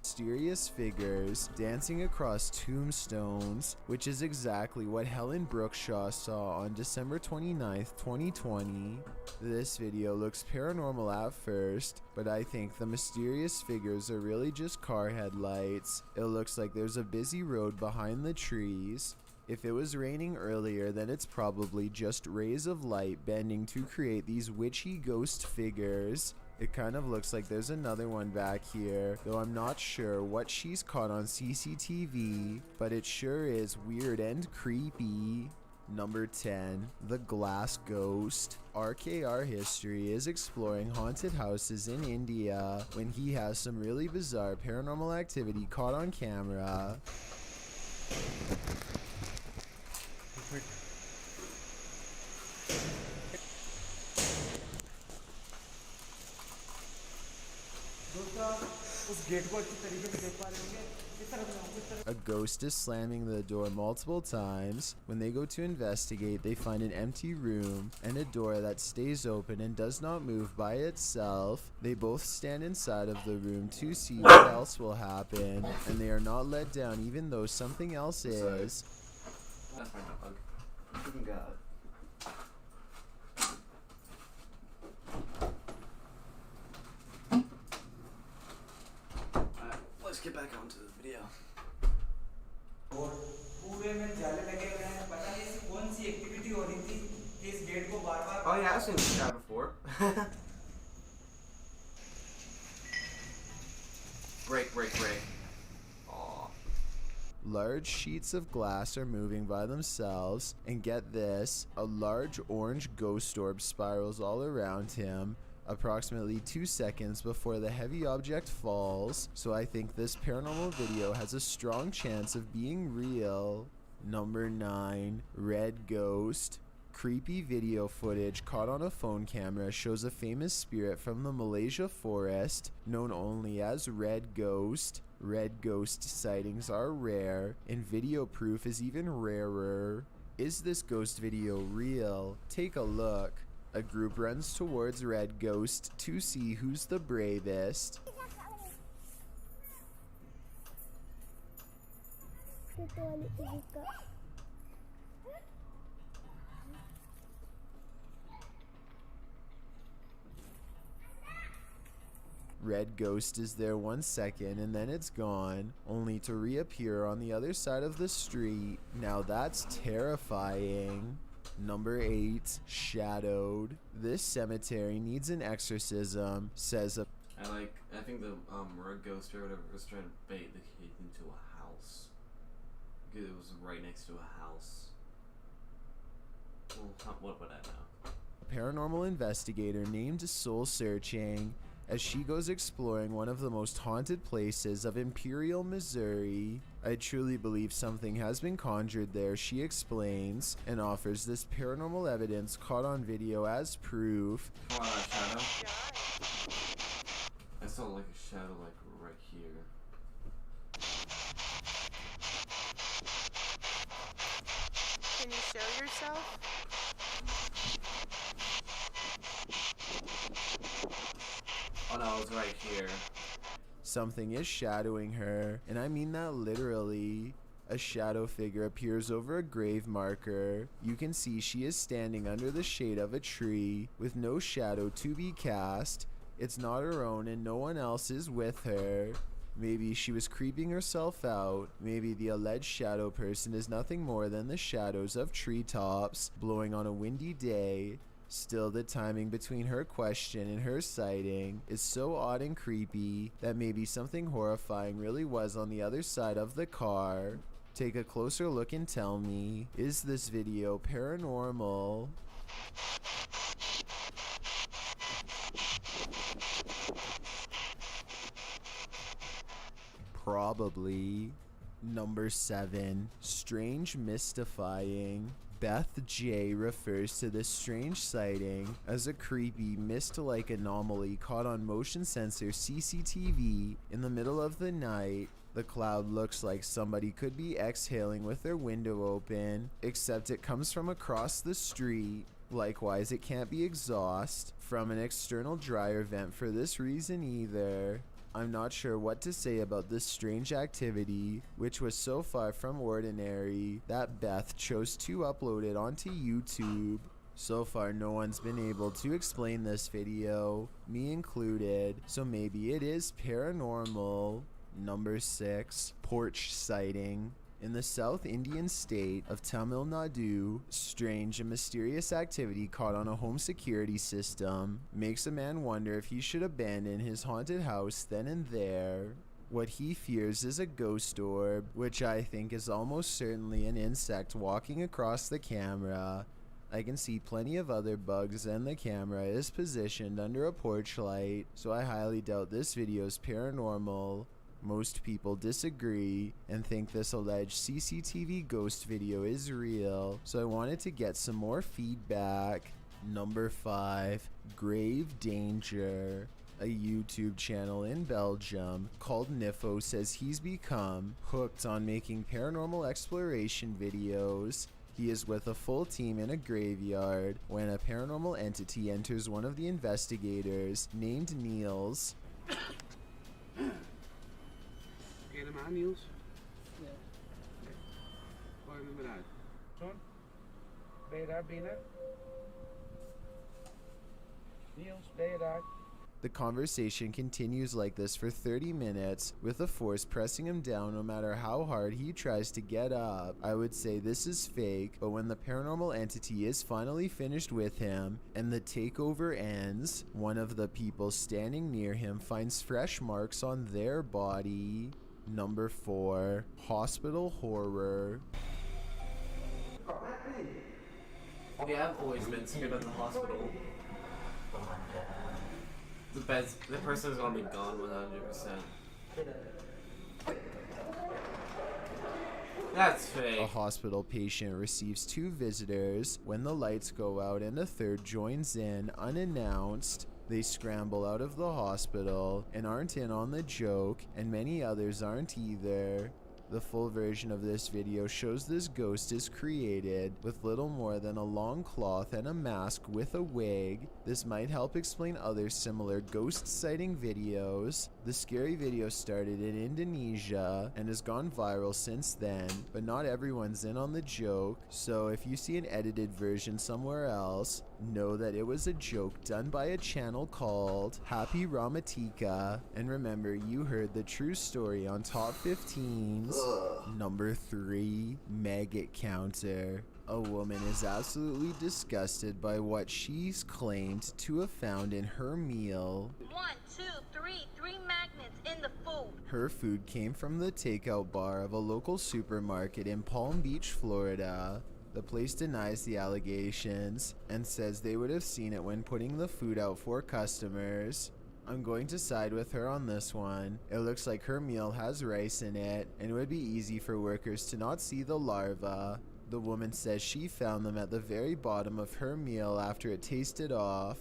C: Mysterious figures dancing across tombstones, which is exactly what Helen Brookshaw saw on December 29th, 2020. This video looks paranormal at first, but I think the mysterious figures are really just car headlights. It looks like there's a busy road behind the trees. If it was raining earlier, then it's probably just rays of light bending to create these witchy ghost figures. It kind of looks like there's another one back here, though I'm not sure what she's caught on CCTV, but it sure is weird and creepy. Number 10, The Glass Ghost. RkR History is exploring haunted houses in India when he has some really bizarre paranormal activity caught on camera. A ghost is slamming the door multiple times. When they go to investigate, they find an empty room and a door that stays open and does not move by itself. They both stand inside of the room to see what else will happen, and they are not let down even though something else is.
N: That's my dog. Freaking God. Let's get back onto the video. Oh yeah, I've seen this guy before. Break. Aww.
C: Large sheets of glass are moving by themselves, and get this, a large orange ghost orb spirals all around him, approximately 2 seconds before the heavy object falls, so I think this paranormal video has a strong chance of being real. Number 9, Red Ghost. Creepy video footage caught on a phone camera shows a famous spirit from the Malaysia forest, known only as Red Ghost. Red Ghost sightings are rare, and video proof is even rarer. Is this ghost video real? Take a look. A group runs towards Red Ghost to see who's the bravest. Red Ghost is there 1 second and then it's gone, only to reappear on the other side of the street. Now that's terrifying. Number 8, Shadowed. This cemetery needs an exorcism, says a...
A: I think the Red Ghost or whatever was trying to bait the kid into a house. Because it was right next to a house. Well, what would I know?
C: A paranormal investigator named Soul Searching as she goes exploring one of the most haunted places of Imperial, Missouri. I truly believe something has been conjured there, she explains, and offers this paranormal evidence caught on video as proof.
A: Shadow? I saw like a shadow like right here.
R: Can you show yourself?
A: Oh no, it's right here.
C: Something is shadowing her, and I mean that literally. A shadow figure appears over a grave marker. You can see she is standing under the shade of a tree with no shadow to be cast. It's not her own and no one else is with her. Maybe she was creeping herself out. Maybe the alleged shadow person is nothing more than the shadows of treetops blowing on a windy day. Still, the timing between her question and her sighting is so odd and creepy that maybe something horrifying really was on the other side of the car. Take a closer look and tell me, is this video paranormal? Probably. Number 7, Strange Mystifying. Beth J refers to this strange sighting as a creepy mist-like anomaly caught on motion sensor CCTV in the middle of the night. The cloud looks like somebody could be exhaling with their window open, except it comes from across the street. Likewise, it can't be exhaust from an external dryer vent for this reason either. I'm not sure what to say about this strange activity, which was so far from ordinary that Beth chose to upload it onto YouTube. So far, no one's been able to explain this video, me included, so maybe it is paranormal. Number 6, Porch Sighting. In the South Indian state of Tamil Nadu, strange and mysterious activity caught on a home security system makes a man wonder if he should abandon his haunted house then and there. What he fears is a ghost orb, which I think is almost certainly an insect walking across the camera. I can see plenty of other bugs, and the camera is positioned under a porch light, so I highly doubt this video is paranormal. Most people disagree and think this alleged CCTV ghost video is real, so I wanted to get some more feedback. Number 5, Grave Danger. A YouTube channel in Belgium called Nifo says he's become hooked on making paranormal exploration videos. He is with a full team in a graveyard when a paranormal entity enters one of the investigators, named Niels.
S: Helemaal Niels? Ja. Gooi hem er maar uit. John, ben je daar binnen? Niels, ben je daar?
C: The conversation continues like this for 30 minutes, with the force pressing him down no matter how hard he tries to get up. I would say this is fake, but when the paranormal entity is finally finished with him and the takeover ends, one of the people standing near him finds fresh marks on their body. Number 4, Hospital Horror.
A: Yeah, I've always been scared of the hospital. The person's gonna be gone 100%. That's fake.
C: A hospital patient receives 2 visitors when the lights go out and a third joins in unannounced. They scramble out of the hospital and aren't in on the joke, and many others aren't either. The full version of this video shows this ghost is created with little more than a long cloth and a mask with a wig. This might help explain other similar ghost sighting videos. The scary video started in Indonesia and has gone viral since then, but not everyone's in on the joke, so if you see an edited version somewhere else, know that it was a joke done by a channel called RAHMATIKA. And remember, you heard the true story on Top 15s. Number 3, Maggot Counter. A woman is absolutely disgusted by what she's claimed to have found in her meal.
T: 1, 2, 3, 3 magnets in the food.
C: Her food came from the takeout bar of a local supermarket in Palm Beach, Florida. The place denies the allegations and says they would have seen it when putting the food out for customers. I'm going to side with her on this one. It looks like her meal has rice in it, and it would be easy for workers to not see the larvae. The woman says she found them at the very bottom of her meal after it tasted off.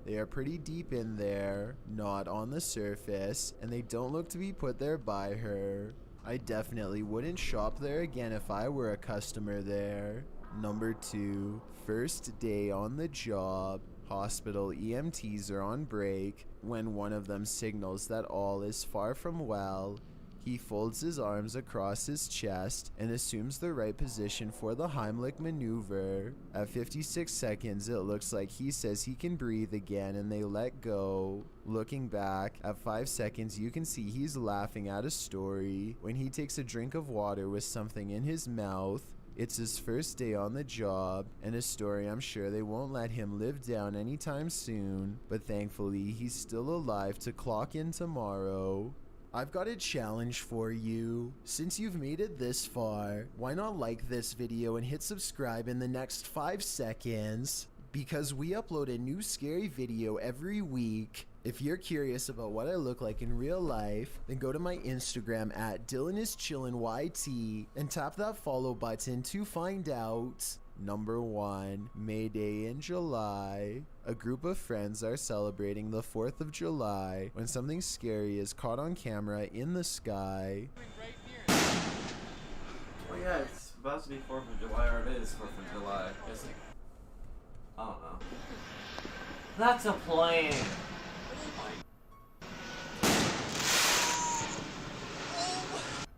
C: They are pretty deep in there, not on the surface, and they don't look to be put there by her. I definitely wouldn't shop there again if I were a customer there. Number 2, first day on the job. Hospital EMTs are on break when one of them signals that all is far from well. He folds his arms across his chest and assumes the right position for the Heimlich maneuver. At 56 seconds, it looks like he says he can breathe again and they let go. Looking back, at 5 seconds, you can see he's laughing at a story when he takes a drink of water with something in his mouth. It's his first day on the job, and a story I'm sure they won't let him live down anytime soon, but thankfully he's still alive to clock in tomorrow. I've got a challenge for you. Since you've made it this far, why not like this video and hit subscribe in the next 5 seconds? Because we upload a new scary video every week. If you're curious about what I look like in real life, then go to my Instagram at DylanIsChillinYT and tap that follow button to find out. Number 1, May Day in July. A group of friends are celebrating the 4th of July when something scary is caught on camera in the sky.
A: Well, yeah, it's about to be 4th of July, or it is 4th of July. It's like, I don't know. That's a plane!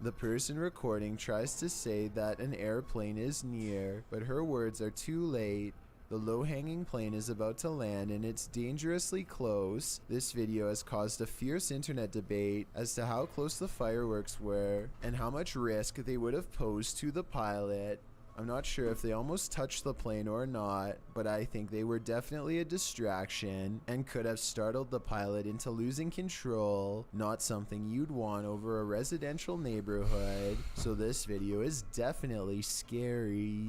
C: The person recording tries to say that an airplane is near, but her words are too late. The low-hanging plane is about to land and it's dangerously close. This video has caused a fierce internet debate as to how close the fireworks were and how much risk they would have posed to the pilot. I'm not sure if they almost touched the plane or not, but I think they were definitely a distraction and could have startled the pilot into losing control, not something you'd want over a residential neighborhood, so this video is definitely scary.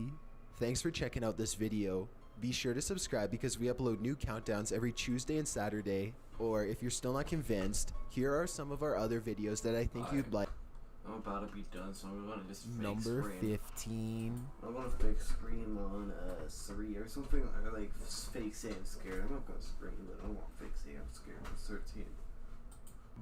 C: Thanks for checking out this video. Be sure to subscribe because we upload new countdowns every Tuesday and Saturday. Or if you're still not convinced, here are some of our other videos that I think you'd like.
A: I'm about to be done, so I'm gonna just fake
C: Number
A: scream.
C: 15.
N: I'm gonna fake scream on 3 or something, or like fake say I'm scared. I'm not gonna scream, but I won't fake say I'm scared on 13.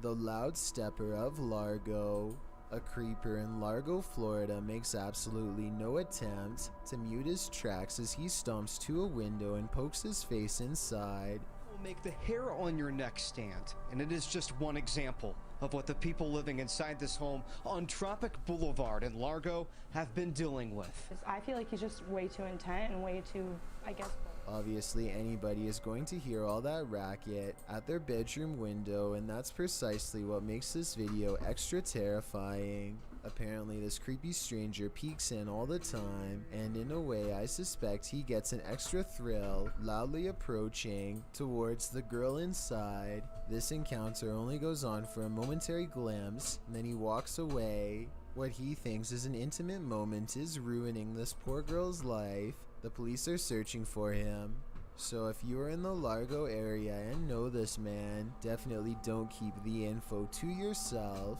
C: The Loud Stepper of Largo. A creeper in Largo, Florida makes absolutely no attempt to mute his tracks as he stomps to a window and pokes his face inside.
U: Will make the hair on your neck stand, and it is just one example of what the people living inside this home on Tropic Boulevard in Largo have been dealing with.
V: I feel like he's just way too intent and way too, I guess.
C: Obviously, anybody is going to hear all that racket at their bedroom window, and that's precisely what makes this video extra terrifying. Apparently, this creepy stranger peeks in all the time, and in a way I suspect he gets an extra thrill, loudly approaching towards the girl inside. This encounter only goes on for a momentary glimpse, and then he walks away. What he thinks is an intimate moment is ruining this poor girl's life. The police are searching for him. So if you are in the Largo area and know this man, definitely don't keep the info to yourself.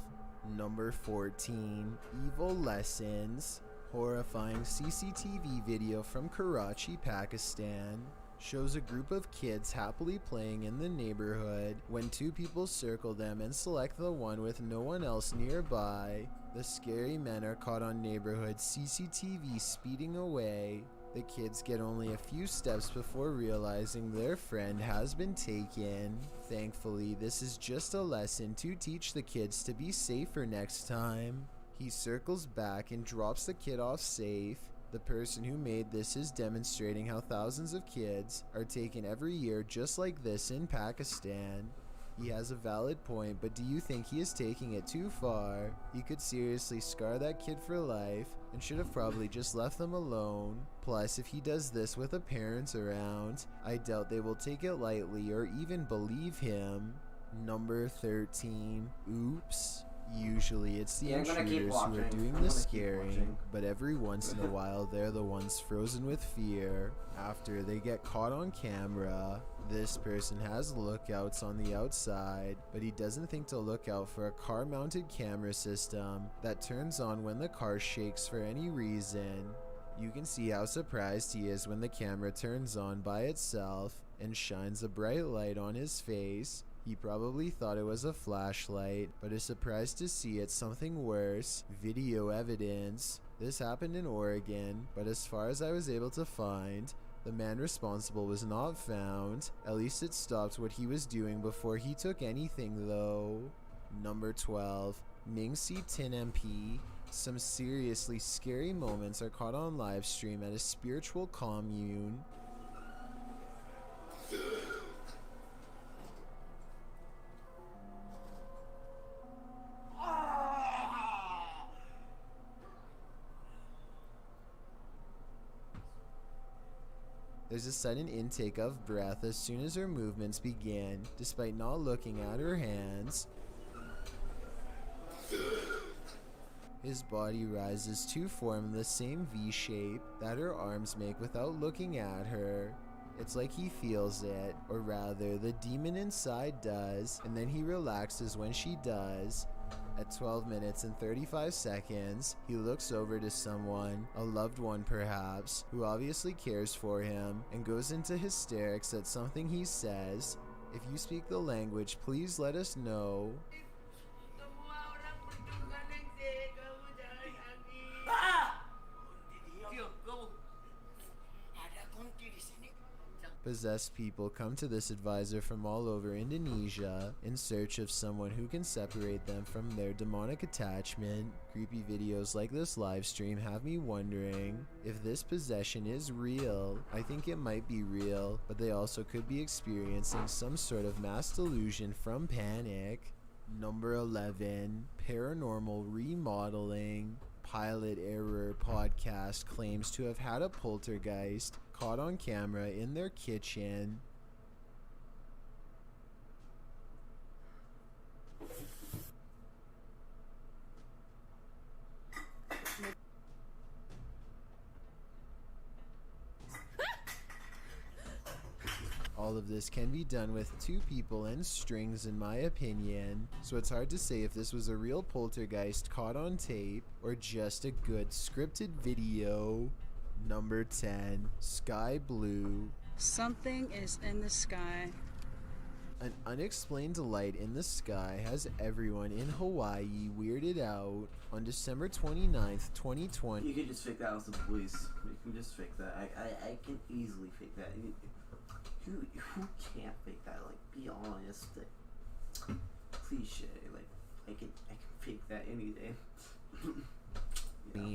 C: Number 14. Evil Lessons. Horrifying CCTV video from Karachi, Pakistan shows a group of kids happily playing in the neighborhood when two people circle them and select the one with no one else nearby. The scary men are caught on neighborhood CCTV speeding away. The kids get only a few steps before realizing their friend has been taken. Thankfully, this is just a lesson to teach the kids to be safer next time. He circles back and drops the kid off safe. The person who made this is demonstrating how thousands of kids are taken every year just like this in Pakistan. He has a valid point, but do you think he is taking it too far? He could seriously scar that kid for life and should have probably just left them alone. Plus, if he does this with a parent around, I doubt they will take it lightly or even believe him. Number 13. Oops. Usually it's the intruders who are doing the scaring, but every once in a while they're the ones frozen with fear after they get caught on camera. This person has lookouts on the outside, but he doesn't think to look out for a car-mounted camera system that turns on when the car shakes for any reason. You can see how surprised he is when the camera turns on by itself and shines a bright light on his face. He probably thought it was a flashlight, but is surprised to see it's something worse: video evidence. This happened in Oregon, but as far as I was able to find, the man responsible was not found. At least it stopped what he was doing before he took anything though. Number 12. Mingsi Tin MP. Some seriously scary moments are caught on live stream at a spiritual commune. There's a sudden intake of breath as soon as her movements begin, despite not looking at her hands. His body rises to form the same V shape that her arms make without looking at her. It's like he feels it, or rather the demon inside does, and then he relaxes when she does. At 12 minutes and 35 seconds, he looks over to someone, a loved one perhaps, who obviously cares for him, and goes into hysterics at something he says. If you speak the language, please let us know. Possessed people come to this advisor from all over Indonesia in search of someone who can separate them from their demonic attachment. Creepy videos like this live stream have me wondering if this possession is real. I think it might be real, but they also could be experiencing some sort of mass delusion from panic. Number 11. Paranormal remodeling. Pilot Error podcast claims to have had a poltergeist caught on camera in their kitchen. All of this can be done with 2 people and strings in my opinion, so it's hard to say if this was a real poltergeist caught on tape or just a good scripted video. Number 10, Sky Blue.
P: Something is in the sky.
C: An unexplained light in the sky has everyone in Hawaii weirded out. On December 29th, 2020.
A: You can just fake that with the police. You can just fake that. I can easily fake that. Who can't fake that? Like, be honest. Cliche. Like, I can fake that any day.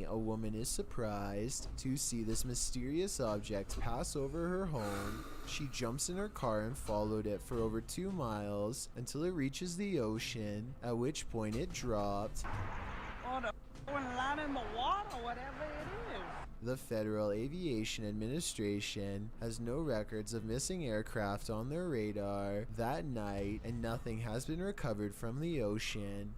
C: A woman is surprised to see this mysterious object pass over her home. She jumps in her car and followed it for over 2 miles until it reaches the ocean, at which point it dropped.
P: Or the line in the water, whatever it is.
C: The Federal Aviation Administration has no records of missing aircraft on their radar that night, and nothing has been recovered from the ocean.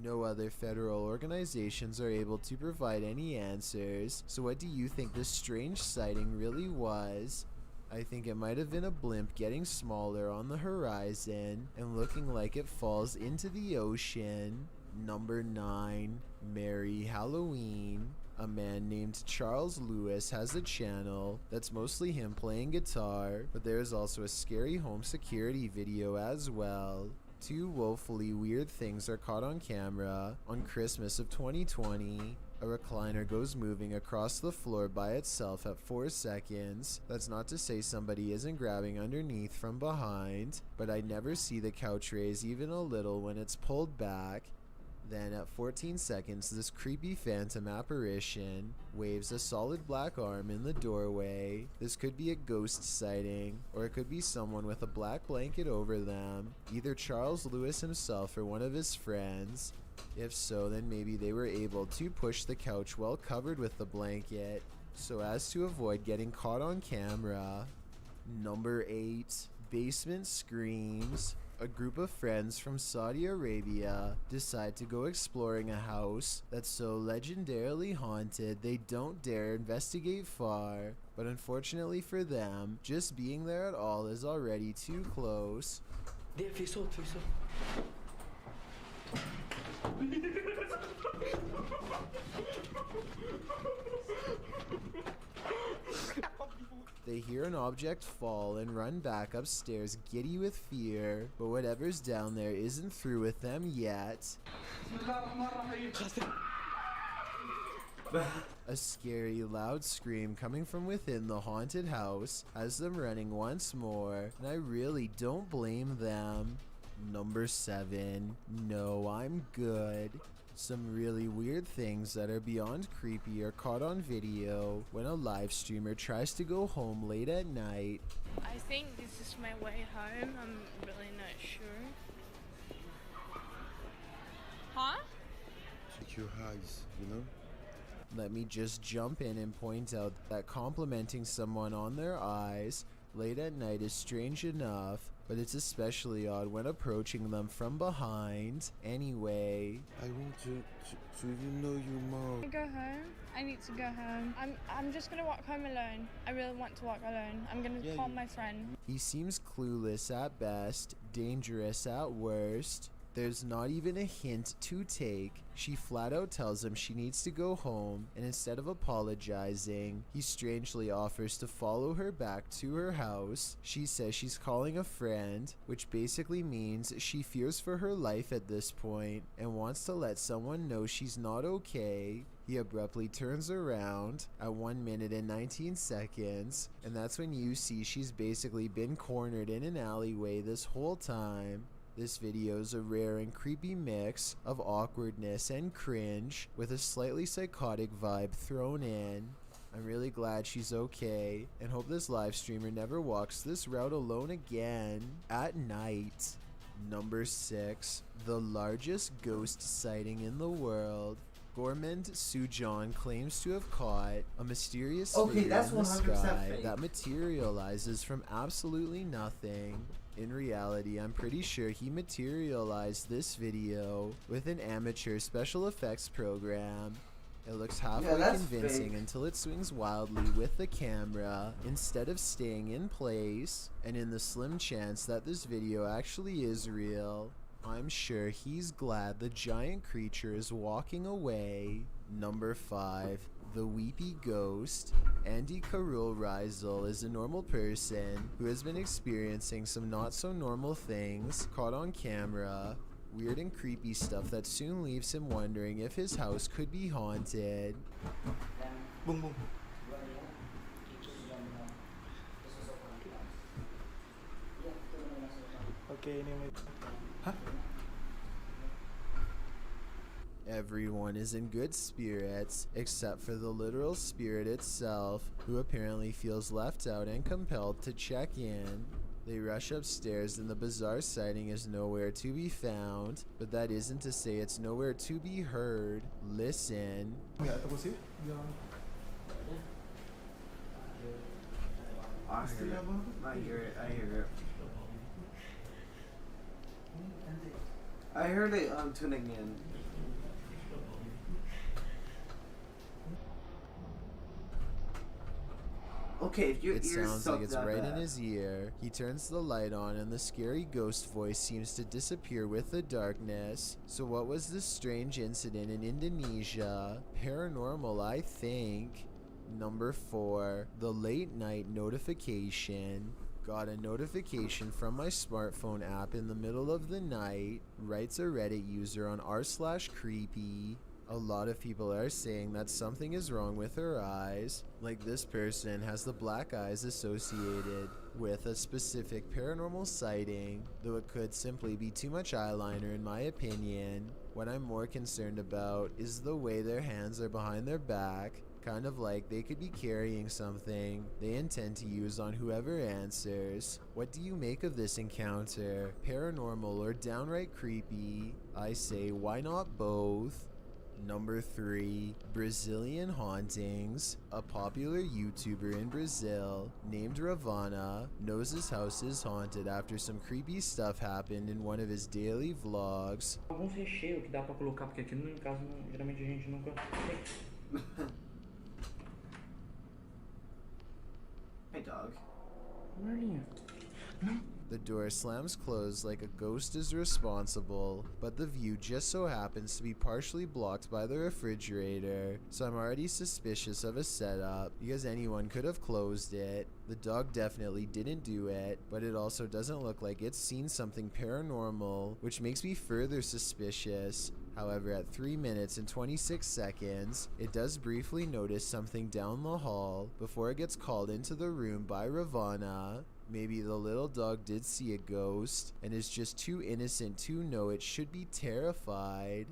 C: No other federal organizations are able to provide any answers, so what do you think this strange sighting really was? I think it might have been a blimp getting smaller on the horizon and looking like it falls into the ocean. Number 9, Merry Halloween. A man named Charles Lewis has a channel that's mostly him playing guitar, but there is also a scary home security video as well. 2 woefully weird things are caught on camera. On Christmas of 2020, a recliner goes moving across the floor by itself at 4 seconds. That's not to say somebody isn't grabbing underneath from behind, but I never see the couch raise even a little when it's pulled back. Then at 14 seconds, this creepy phantom apparition waves a solid black arm in the doorway. This could be a ghost sighting, or it could be someone with a black blanket over them, either Charles Lewis himself or one of his friends. If so, then maybe they were able to push the couch well covered with the blanket, so as to avoid getting caught on camera. Number 8, Basement Screams. A group of friends from Saudi Arabia decide to go exploring a house that's so legendarily haunted they don't dare investigate far. But unfortunately for them, just being there at all is already too close.
K: There, في صوت.
C: They hear an object fall and run back upstairs giddy with fear, but whatever's down there isn't through with them yet. A scary, loud scream coming from within the haunted house has them running once more, and I really don't blame them. Number 7, No, I'm Good. Some really weird things that are beyond creepy are caught on video when a live streamer tries to go home late at night.
B: I think this is my way home. I'm really not sure. Huh?
D: Check your eyes, you know?
C: Let me just jump in and point out that complimenting someone on their eyes late at night is strange enough, but it's especially odd when approaching them from behind. Anyway,
D: I want to you know your mom.
B: I go home. I need to go home. I'm just gonna walk home alone. I really want to walk alone. I'm gonna call my friend.
C: He seems clueless at best, dangerous at worst. There's not even a hint to take. She flat out tells him she needs to go home, and instead of apologizing, he strangely offers to follow her back to her house. She says she's calling a friend, which basically means she fears for her life at this point and wants to let someone know she's not okay. He abruptly turns around at 1 minute and 19 seconds, and that's when you see she's basically been cornered in an alleyway this whole time. This video is a rare and creepy mix of awkwardness and cringe with a slightly psychotic vibe thrown in. I'm really glad she's okay and hope this live streamer never walks this route alone again at night. Number 6, the largest ghost sighting in the world. Gourmand Sujan claims to have caught a mysterious
N: Okay,
C: figure
N: that's
C: in the
N: 100%
C: sky
N: fake.
C: that materializes from absolutely nothing. In reality, I'm pretty sure he materialized this video with an amateur special effects program. It looks halfway
N: that's
C: convincing
N: fake.
C: until it swings wildly with the camera instead of staying in place, and in the slim chance that this video actually is real, I'm sure he's glad the giant creature is walking away. Number 5. The Weepy Ghost. Andy Karul Reisel is a normal person who has been experiencing some not so normal things caught on camera. Weird and creepy stuff that soon leaves him wondering if his house could be haunted.
K: Boom, boom.
S: Okay, anyway.
C: Everyone is in good spirits, except for the literal spirit itself, who apparently feels left out and compelled to check in. They rush upstairs and the bizarre sighting is nowhere to be found, but that isn't to say it's nowhere to be heard. Listen.
A: I hear it. I heard it tuning in. Okay, if your
C: It
A: ears
C: sounds
A: suck
C: like it's
A: that
C: right
A: bad.
C: in his ear. He turns the light on and the scary ghost voice seems to disappear with the darkness. So what was this strange incident in Indonesia? Paranormal, I think. Number 4. The late night notification. Got a notification from my smartphone app in the middle of the night, writes a Reddit user on r/creepy. A lot of people are saying that something is wrong with her eyes, like this person has the black eyes associated with a specific paranormal sighting, though it could simply be too much eyeliner in my opinion. What I'm more concerned about is the way their hands are behind their back, kind of like they could be carrying something they intend to use on whoever answers. What do you make of this encounter? Paranormal or downright creepy? I say, why not both? Number 3. Brazilian hauntings. A popular YouTuber in Brazil named Ravana knows his house is haunted after some creepy stuff happened in one of his daily vlogs.
E: Alguns recheios que dá pra colocar, porque aqui no caso geralmente a gente nunca tem.
A: Hey, dog.
E: Marinha.
C: The door slams closed like a ghost is responsible, but the view just so happens to be partially blocked by the refrigerator, so I'm already suspicious of a setup, because anyone could have closed it. The dog definitely didn't do it, but it also doesn't look like it's seen something paranormal, which makes me further suspicious. However, at 3 minutes and 26 seconds, it does briefly notice something down the hall before it gets called into the room by Ravana. Maybe the little dog did see a ghost and is just too innocent to know it should be terrified.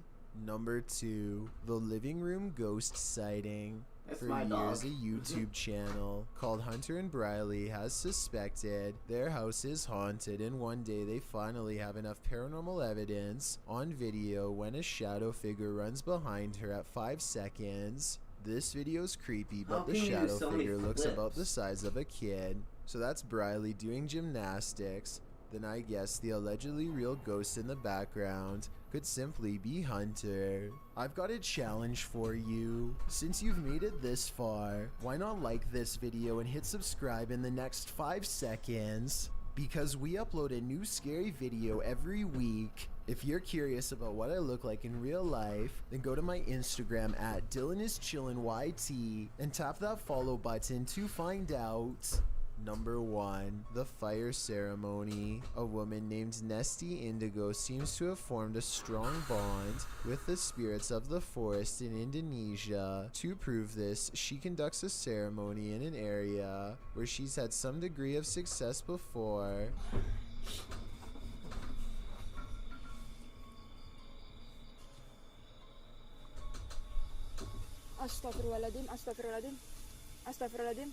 C: Number 2. The living room ghost sighting.
A: That's
C: For
A: my
C: years,
A: dog.
C: a YouTube channel called Hunter and Briley has suspected their house is haunted, and one day they finally have enough paranormal evidence on video when a shadow figure runs behind her at 5 seconds. This video's creepy,
N: How
C: but the
N: can you do
C: shadow
N: so many
C: figure looks about the
N: flips?
C: size of a kid. So that's Briley doing gymnastics. Then I guess the allegedly real ghost in the background could simply be Hunter. I've got a challenge for you. Since you've made it this far, why not like this video and hit subscribe in the next 5 seconds? Because we upload a new scary video every week. If you're curious about what I look like in real life, then go to my Instagram at DylanIsChillinYT and tap that follow button to find out. Number 1. The fire ceremony. A woman named Nesty Indigo seems to have formed a strong bond with the spirits of the forest in Indonesia. To prove this, she conducts a ceremony in an area where she's had some degree of success before.
V: Astagfirullahaladzim, astagfirullahaladzim, astagfirullahaladzim,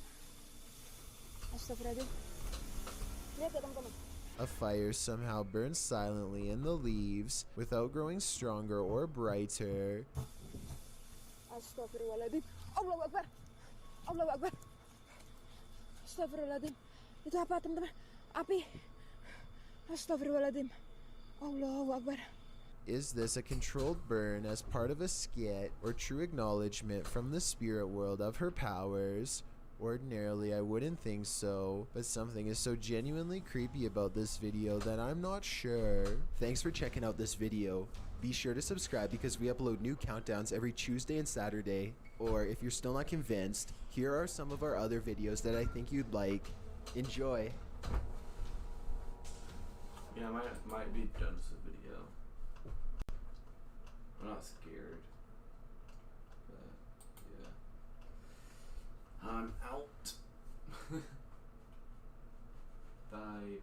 V: astagfirullahaladzim. Lihat ya teman-teman.
C: A fire somehow burns silently in the leaves without growing stronger or brighter.
F: Astagfirullahaladzim. Allahu Akbar. Allahu Akbar. Astagfirullahaladzim. Itu apa teman-teman? Api. Astagfirullahaladzim. Allahu Akbar.
C: Is this a controlled burn as part of a skit or true acknowledgement from the spirit world of her powers? Ordinarily, I wouldn't think so, but something is so genuinely creepy about this video that I'm not sure. Thanks for checking out this video. Be sure to subscribe because we upload new countdowns every Tuesday and Saturday. Or if you're still not convinced, here are some of our other videos that I think you'd like. Enjoy.
A: Yeah, I might be done with the video. I'm not scared. But, yeah. I'm out. Bye.